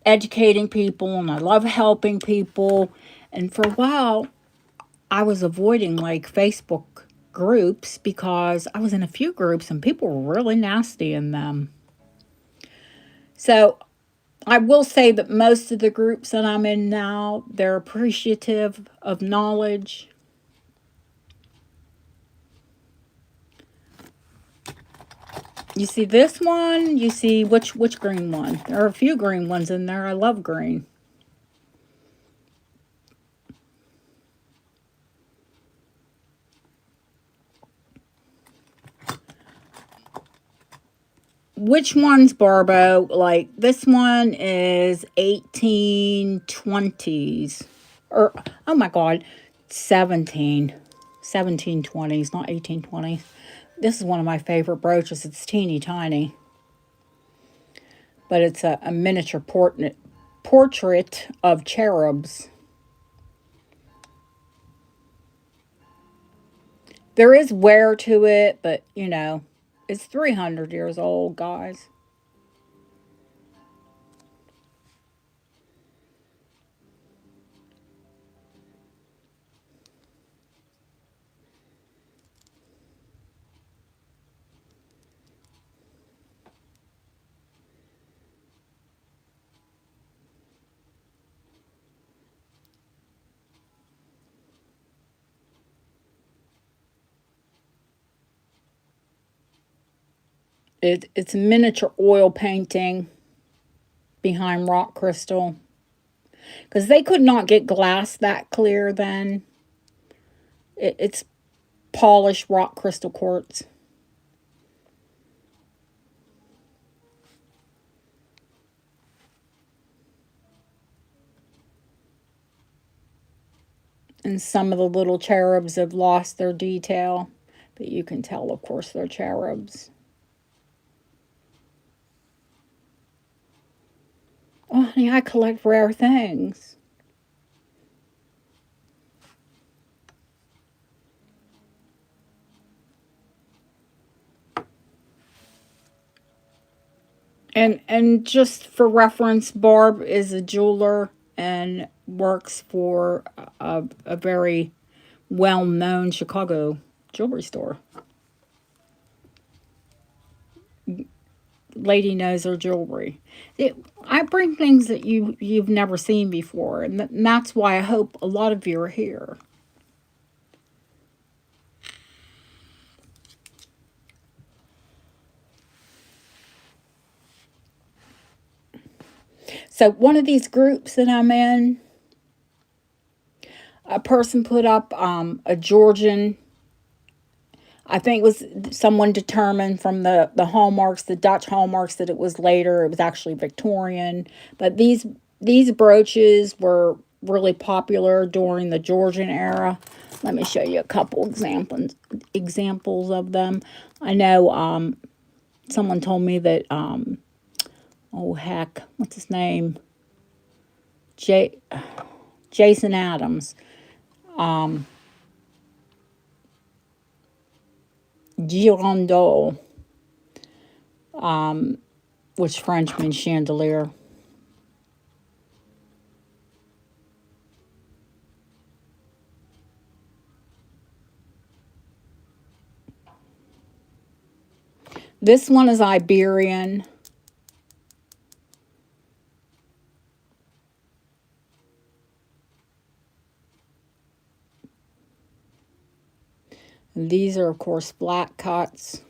educating people and I love helping people. And for a while, I was avoiding like Facebook groups because I was in a few groups and people were really nasty in them. So I will say that most of the groups that I'm in now, they're appreciative of knowledge. You see this one? You see which green one? There are a few green ones in there. I love green. Which one's Barbo? Like this one is 1820s. Or oh my god, 1720s, not 1820s. This is one of my favorite brooches. It's teeny tiny. But it's a miniature portrait of cherubs. There is wear to it, but you know, it's 300 years old, guys. It's a miniature oil painting behind rock crystal because they could not get glass that clear then. It's polished rock crystal quartz. And some of the little cherubs have lost their detail, but you can tell, of course, they're cherubs. Oh, honey, I collect rare things. And just for reference, Barb is a jeweler and works for a very well-known Chicago jewelry store. Lady knows her jewelry. I bring things that you've never seen before, and that's why I hope a lot of you are here. So one of these groups that I'm in, a person put up a Georgian. I think it was someone determined from the hallmarks, the Dutch hallmarks, that it was later. It was actually Victorian. But these brooches were really popular during the Georgian era. Let me show you a couple examples of them. I know someone told me that oh heck, what's his name? J. Jason Adams. Girondole, which French means chandelier. This one is Iberian. And these are, of course, flat cuts.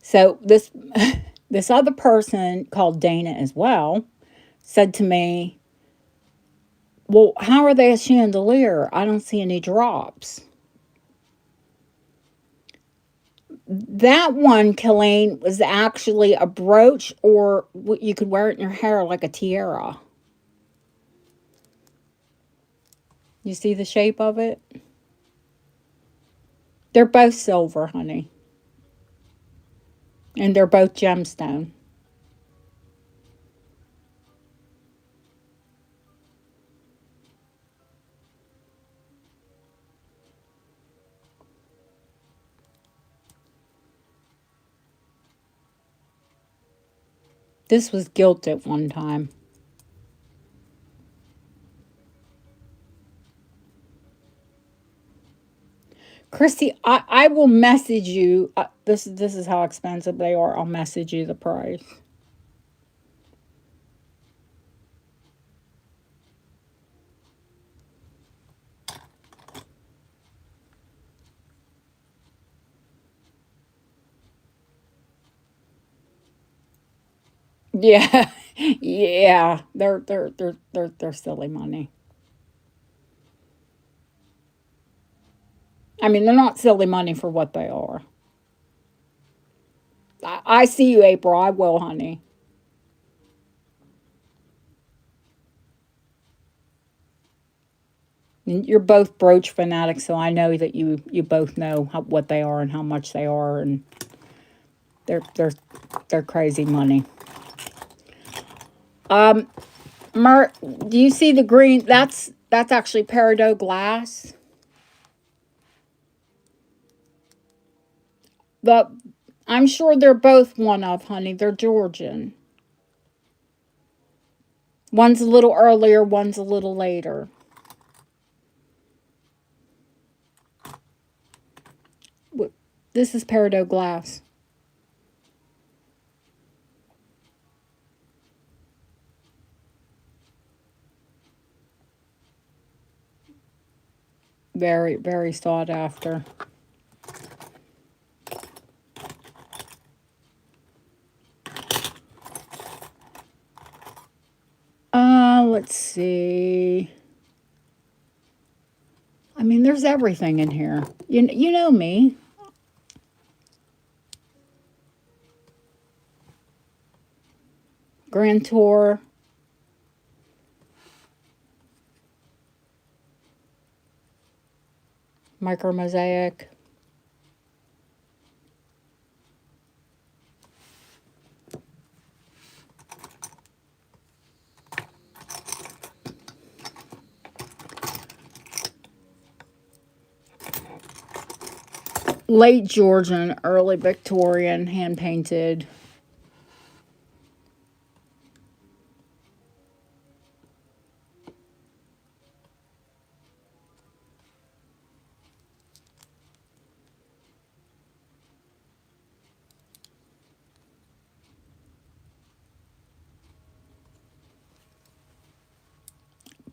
So this other person called Dana as well said to me, "Well, how are they a chandelier? I don't see any drops." That one, Colleen, was actually a brooch, or you could wear it in your hair like a tiara. You see the shape of it? They're both silver, honey. And they're both gemstone. This was gilt at one time. Christy, I will message you. This is how expensive they are. I'll message you the price. Yeah, yeah, they're silly money. I mean, they're not silly money for what they are. I see you, April. I will, honey. You're both brooch fanatics, so I know that you both know what they are and how much they are, and they're crazy money. Mer, do you see the green? That's actually peridot glass. The I'm sure they're both one of, honey. They're Georgian. One's a little earlier, one's a little later. This is peridot glass. Very, very sought after. Let's see. I mean, there's everything in here. You know me. Grand Tour. Micro Mosaic. Late Georgian, early Victorian, hand painted.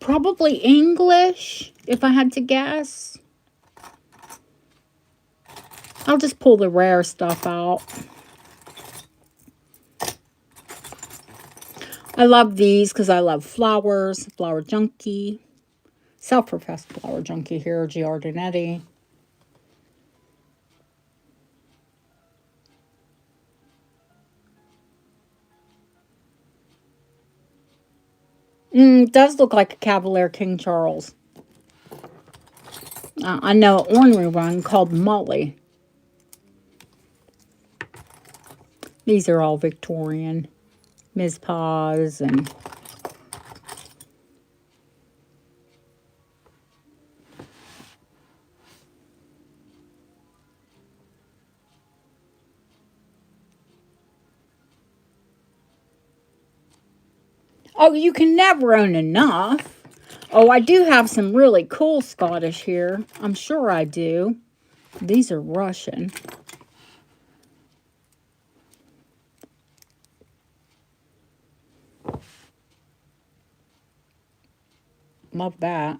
Probably English, if I had to guess. I'll just pull the rare stuff out. I love these because I love flowers. Flower junkie. Self-professed flower junkie here, Giardinetti. It does look like a Cavalier King Charles. I know an ornery one called Molly. These are all Victorian. Ms. Paws and... Oh, you can never own enough. Oh, I do have some really cool Scottish here. I'm sure I do. These are Russian. Love that.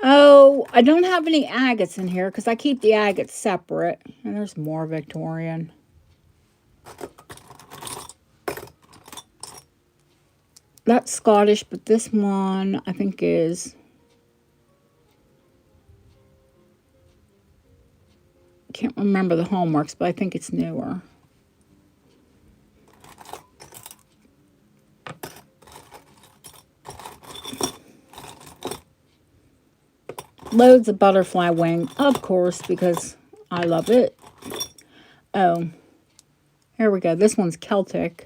Oh, I don't have any agates in here because I keep the agates separate. And there's more Victorian. That's Scottish, but this one I think is... Can't remember the hallmarks, but I think it's newer. Loads of butterfly wing, of course, because I love it. Oh, here we go. This one's Celtic.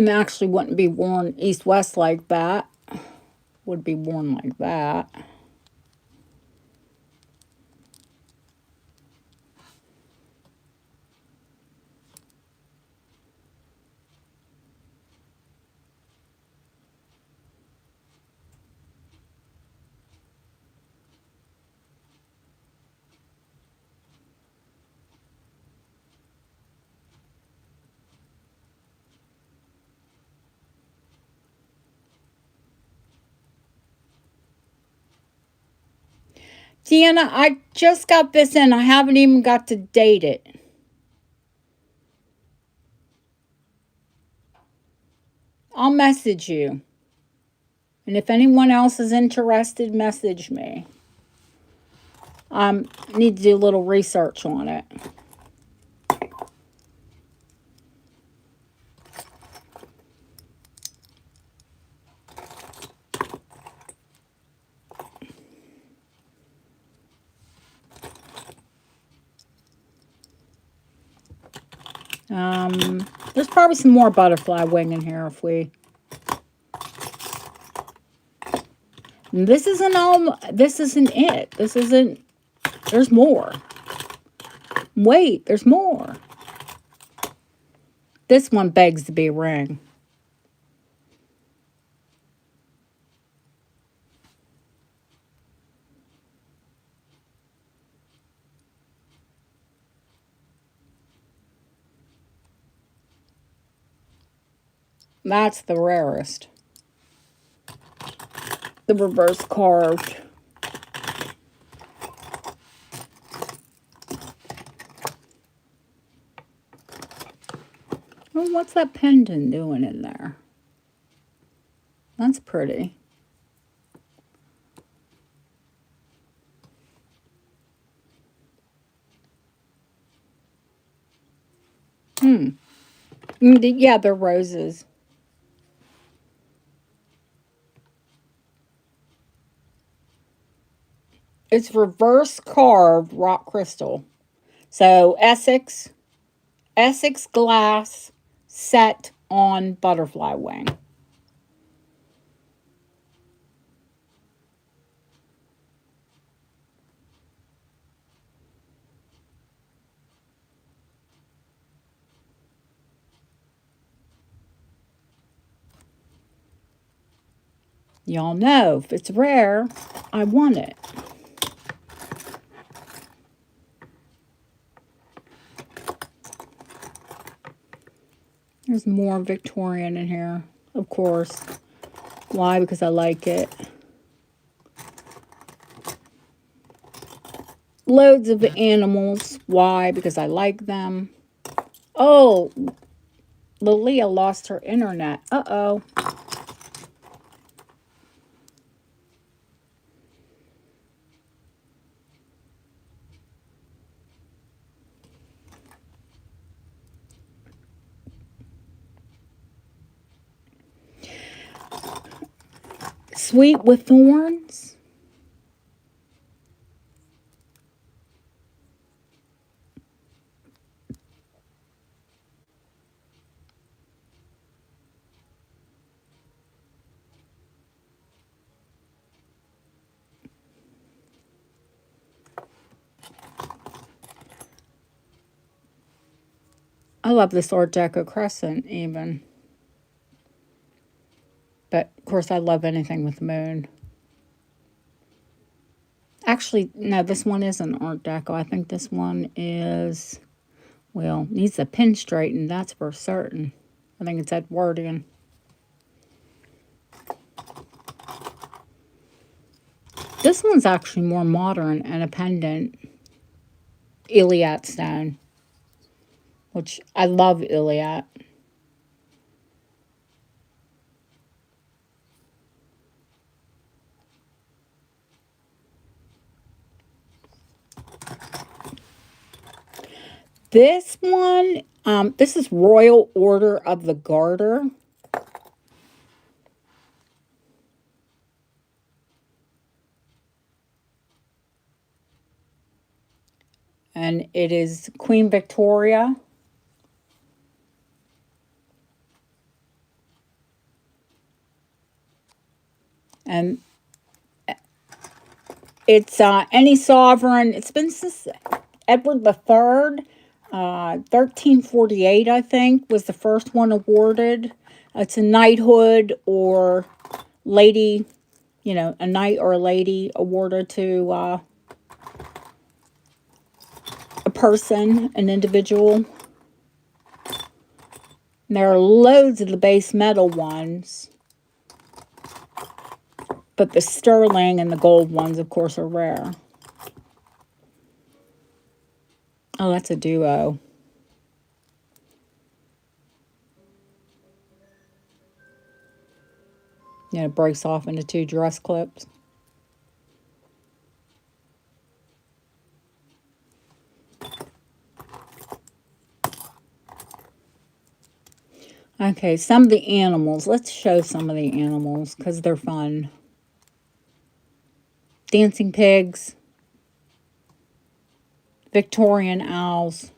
And actually wouldn't be worn east-west like that. Would be worn like that. Deanna, I just got this in. I haven't even got to date it. I'll message you. And if anyone else is interested, message me. Need to do a little research on it. There's probably some more butterfly wing in here if we... This isn't all... This isn't it. This isn't... There's more. Wait, there's more. This one begs to be a ring. That's the rarest. The reverse carved. Oh, what's that pendant doing in there? That's pretty. Yeah, they're roses. It's reverse carved rock crystal. So Essex glass set on butterfly wing. Y'all know if it's rare, I want it. There's more Victorian in here, of course. Why? Because I like it. Loads of animals. Why? Because I like them. Oh, Lilia lost her internet. Uh-oh. Sweet with thorns. I love this Art Deco crescent even. But, of course, I love anything with the moon. Actually, no, this one isn't Art Deco. I think this one is, well, needs a pin straightened. That's for certain. I think it's Edwardian. This one's actually more modern and a pendant. Iliad stone. Which, I love Iliad. This one, this is Royal Order of the Garter. And it is Queen Victoria. And it's any sovereign. It's been since Edward III, 1348, I think, was the first one awarded. It's a knighthood or lady, a knight or a lady awarded to a person, an individual. And there are loads of the base metal ones. But the sterling and the gold ones, of course, are rare. Oh, that's a duo. Yeah, it breaks off into 2 dress clips. Okay, some of the animals. Let's show some of the animals because they're fun. Dancing pigs. Victorian owls.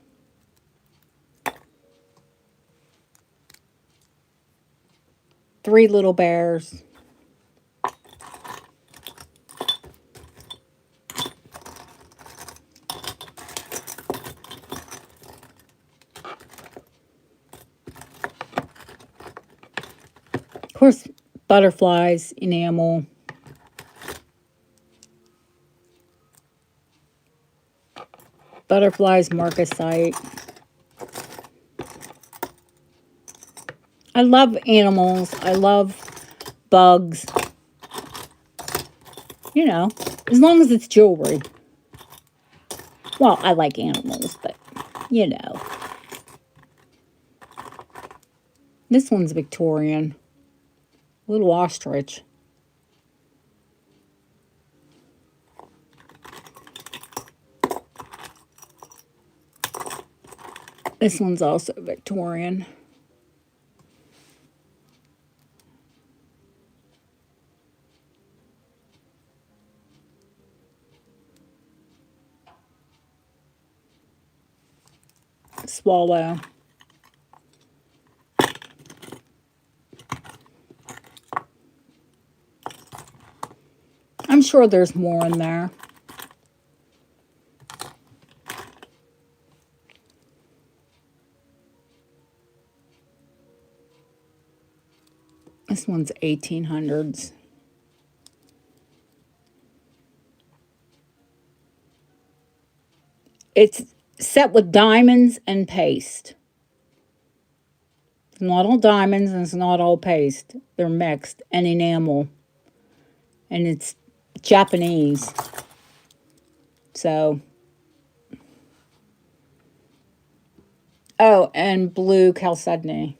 Three little bears. Of course, butterflies, enamel. Butterflies, marcasite. I love animals. I love bugs. As long as it's jewelry. Well, I like animals, but, This one's Victorian. Little ostrich. This one's also Victorian. Swallow. I'm sure there's more in there. This one's 1800s. It's set with diamonds and paste. It's not all diamonds and it's not all paste. They're mixed and enamel. And it's Japanese. So. Oh, and blue chalcedony.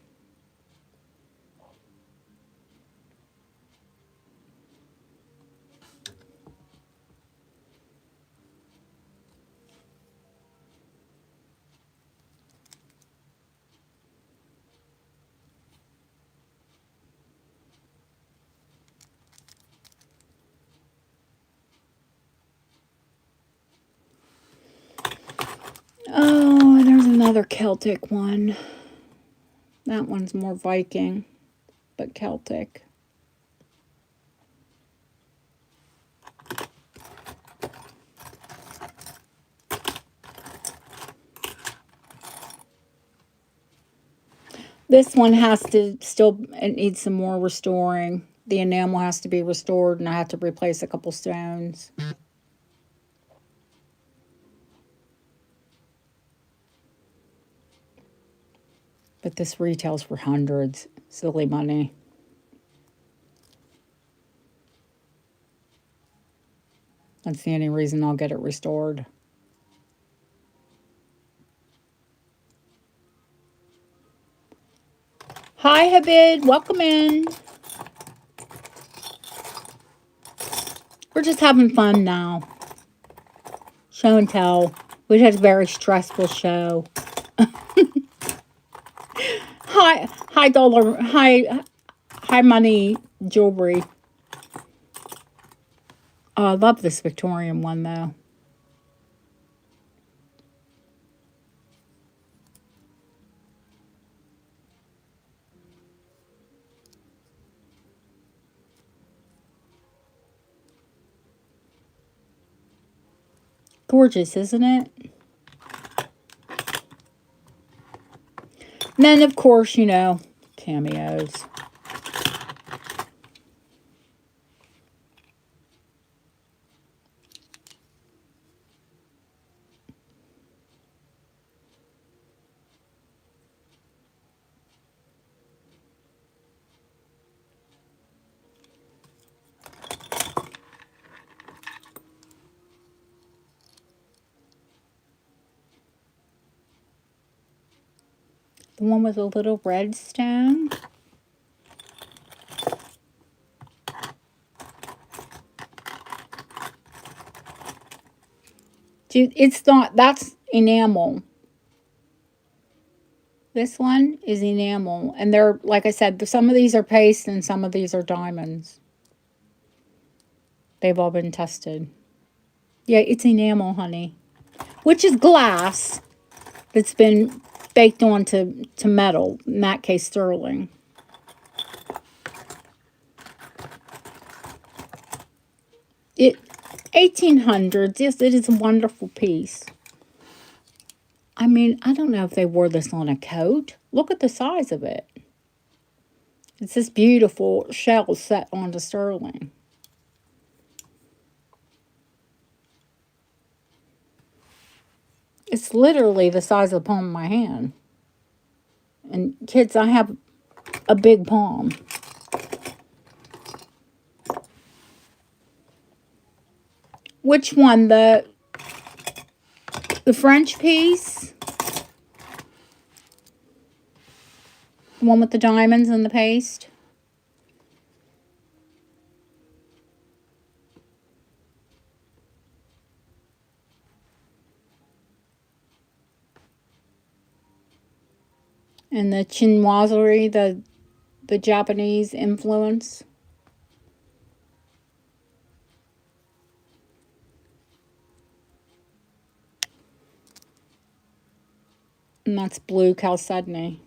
Oh, there's another Celtic one. That one's more Viking, but Celtic. This one has to it needs some more restoring. The enamel has to be restored, and I have to replace a couple stones. But this retails for hundreds. Silly money. That's the only reason I'll get it restored. Hi, Habib. Welcome in. We're just having fun now. Show and tell. We had a very stressful show. High dollar, high money jewelry. Oh, I love this Victorian one though. Gorgeous, isn't it? And then, of course, you know, cameos. The one with a little red stone. It's not, that's enamel. This one is enamel. And they're, like I said, some of these are paste and some of these are diamonds. They've all been tested. Yeah, it's enamel, honey. Which is glass that's been baked onto metal. In that case, sterling. It 1800s. Yes, it is a wonderful piece. I mean, I don't know if they wore this on a coat. Look at the size of it. It's this beautiful shell set onto sterling. It's literally the size of the palm of my hand. And kids, I have a big palm. Which one? The French piece? The one with the diamonds and the paste? And the chinoiserie, the Japanese influence? And that's blue chalcedony.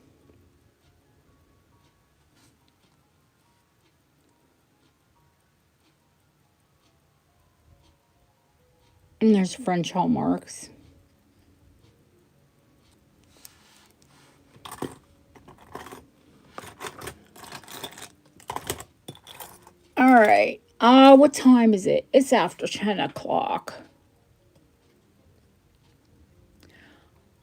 And there's French hallmarks. All right. What time is it? It's after 10 o'clock.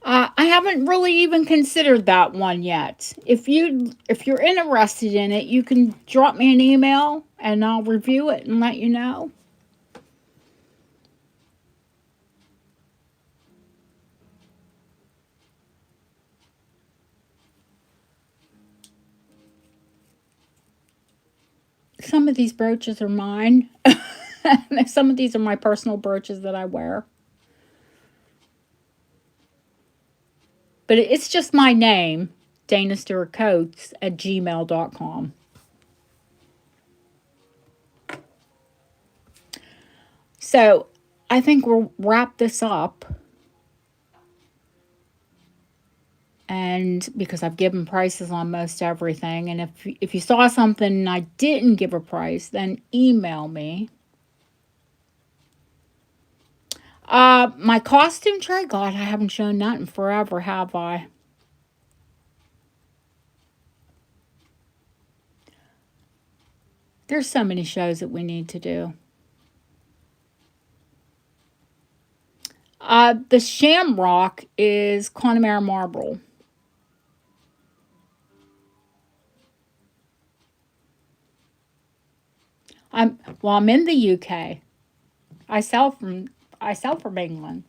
I haven't really even considered that one yet. If you're interested in it, you can drop me an email and I'll review it and let you know. Some of these brooches are mine. Some of these are my personal brooches that I wear. But it's just my name, Dana Stewart Coates at gmail.com. So I think we'll wrap this up. And because I've given prices on most everything. And if you saw something and I didn't give a price, then email me. My costume tray? God, I haven't shown that in forever, have I? There's so many shows that we need to do. The Shamrock is Connemara marble. I'm in the UK. I sell from England.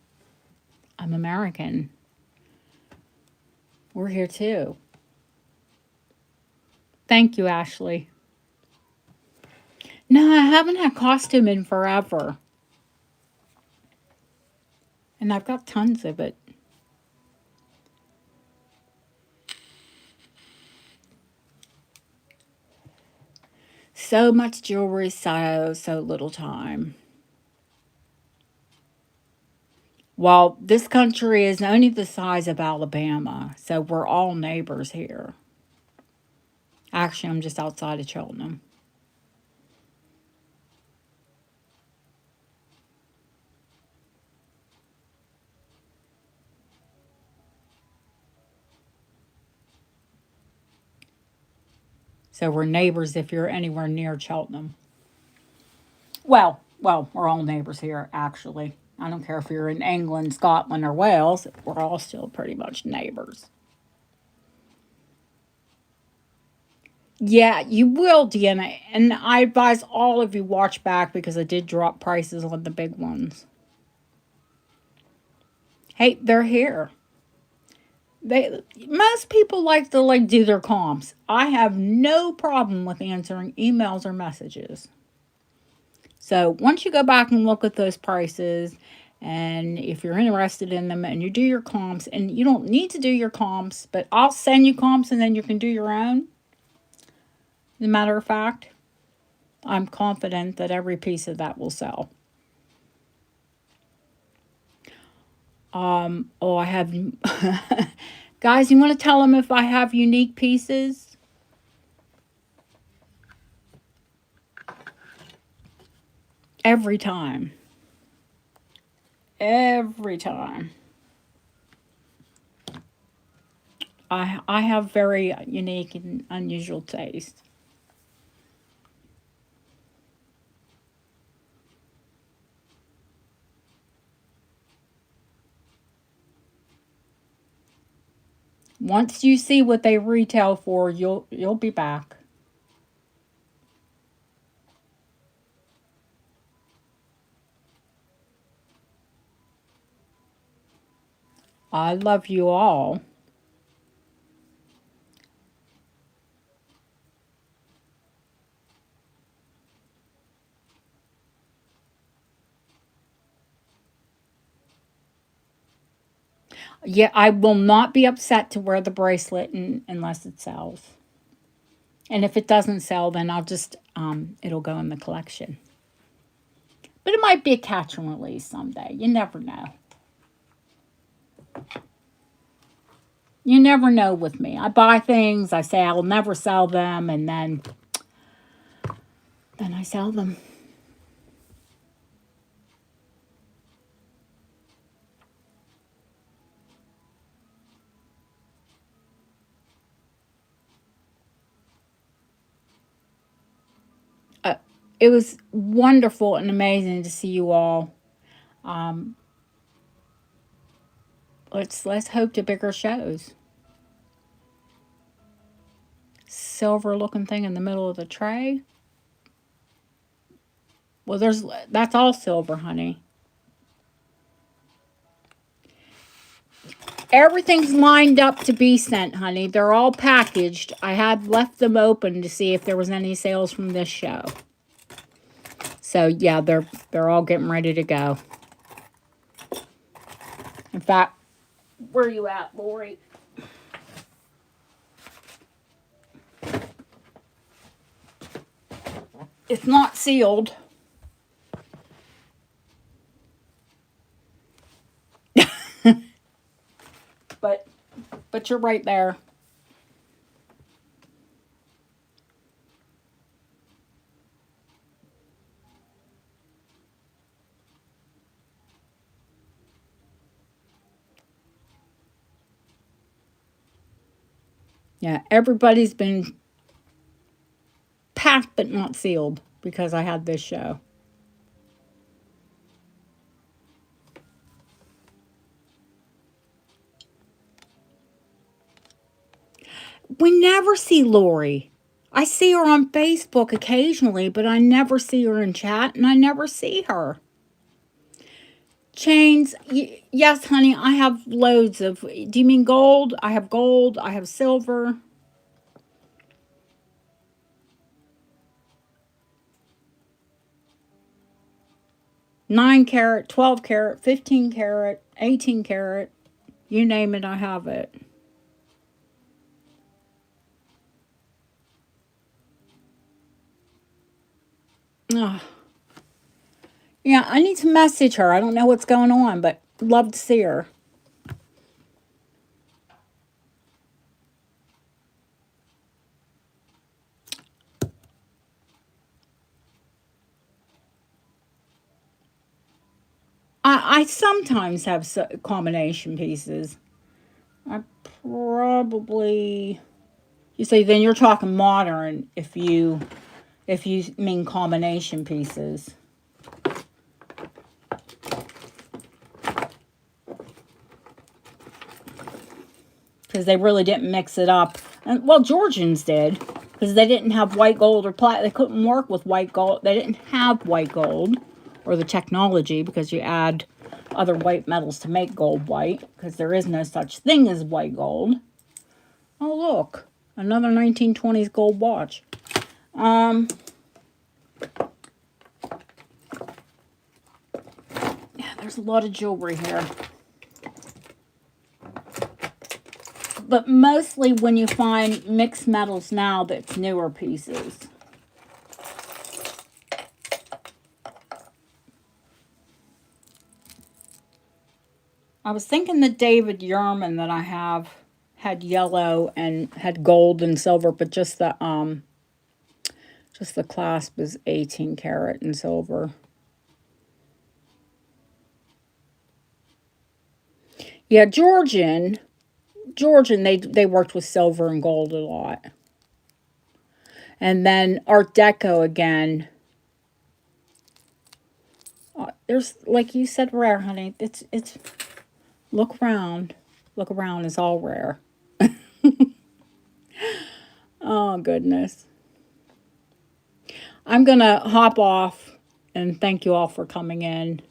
I'm American. We're here too. Thank you, Ashley. No, I haven't had costume in forever. And I've got tons of it. So much jewelry, so little time. Well, this country is only the size of Alabama, so we're all neighbors here. Actually, I'm just outside of Cheltenham. So we're neighbors if you're anywhere near Cheltenham. Well, we're all neighbors here, actually. I don't care if you're in England, Scotland, or Wales, we're all still pretty much neighbors. Yeah, you will, Deanna. And I advise all of you watch back because I did drop prices on the big ones. Hey, they're here. They most people like to do their comps. I have no problem with answering emails or messages. So once you go back and look at those prices, and if you're interested in them and you do your comps, and you don't need to do your comps, but I'll send you comps and then you can do your own. As a matter of fact, I'm confident that every piece of that will sell. Oh, I have, guys, you want to tell them if I have unique pieces? Every time. Every time. I have very unique and unusual taste. Once you see what they retail for, you'll be back. I love you all. Yeah, I will not be upset to wear the bracelet unless it sells. And if it doesn't sell, then I'll just it'll go in the collection. But it might be a catch and release someday. You never know. You never know with me. I buy things, I say I'll never sell them, and then I sell them. Uh, it was wonderful and amazing to see you all. Um, let's hope to bigger shows. Silver looking thing in the middle of the tray. Well, that's all silver, honey. Everything's lined up to be sent, honey. They're all packaged. I had left them open to see if there was any sales from this show. So yeah, they're all getting ready to go. In fact, where are you at, Lori? It's not sealed. but but you're right there. Yeah, everybody's been packed but not sealed because I had this show. We never see Lori. I see her on Facebook occasionally, but I never see her in chat and I never see her. Chains, yes, honey, I have loads of. Do you mean gold? I have gold, I have silver. 9 carat, 12 carat, 15 carat, 18 carat. You name it, I have it. Oh, yeah, I need to message her. I don't know what's going on, but love to see her. I sometimes have combination pieces. I probably You see, then you're talking modern if you mean combination pieces. Because they really didn't mix it up. And, well, Georgians did. Because they didn't have white gold or platinum. They couldn't work with white gold. They didn't have white gold or the technology, because you add other white metals to make gold white, because there is no such thing as white gold. Oh, look. Another 1920s gold watch. Yeah, there's a lot of jewelry here. But mostly when you find mixed metals now, that's newer pieces. I was thinking the David Yerman that I have had yellow and had gold and silver, but just the clasp is 18 karat and silver. Yeah, Georgian, they worked with silver and gold a lot. And then Art Deco again. There's, like you said, rare, honey. It's look around. Look around, it's all rare. Oh, goodness. I'm going to hop off and thank you all for coming in.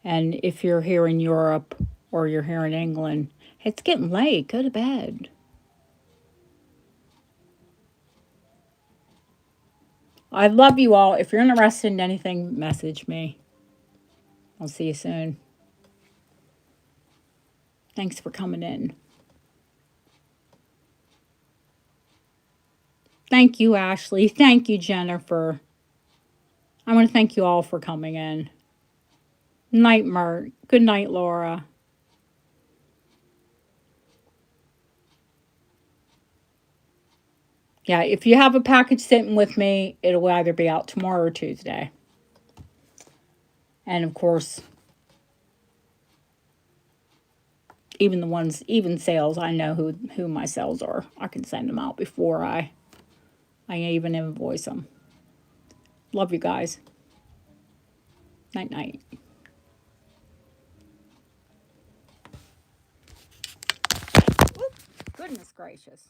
And if you're here in Europe or you're here in England, it's getting late. Go to bed. I love you all. If you're interested in anything, message me. I'll see you soon. Thanks for coming in. Thank you, Ashley. Thank you, Jennifer. I want to thank you all for coming in. Night, Mert. Good night, Laura. Yeah, if you have a package sitting with me, it'll either be out tomorrow or Tuesday. And of course, even sales, I know who my sales are. I can send them out before I even invoice them. Love you guys. Night, night. Goodness gracious.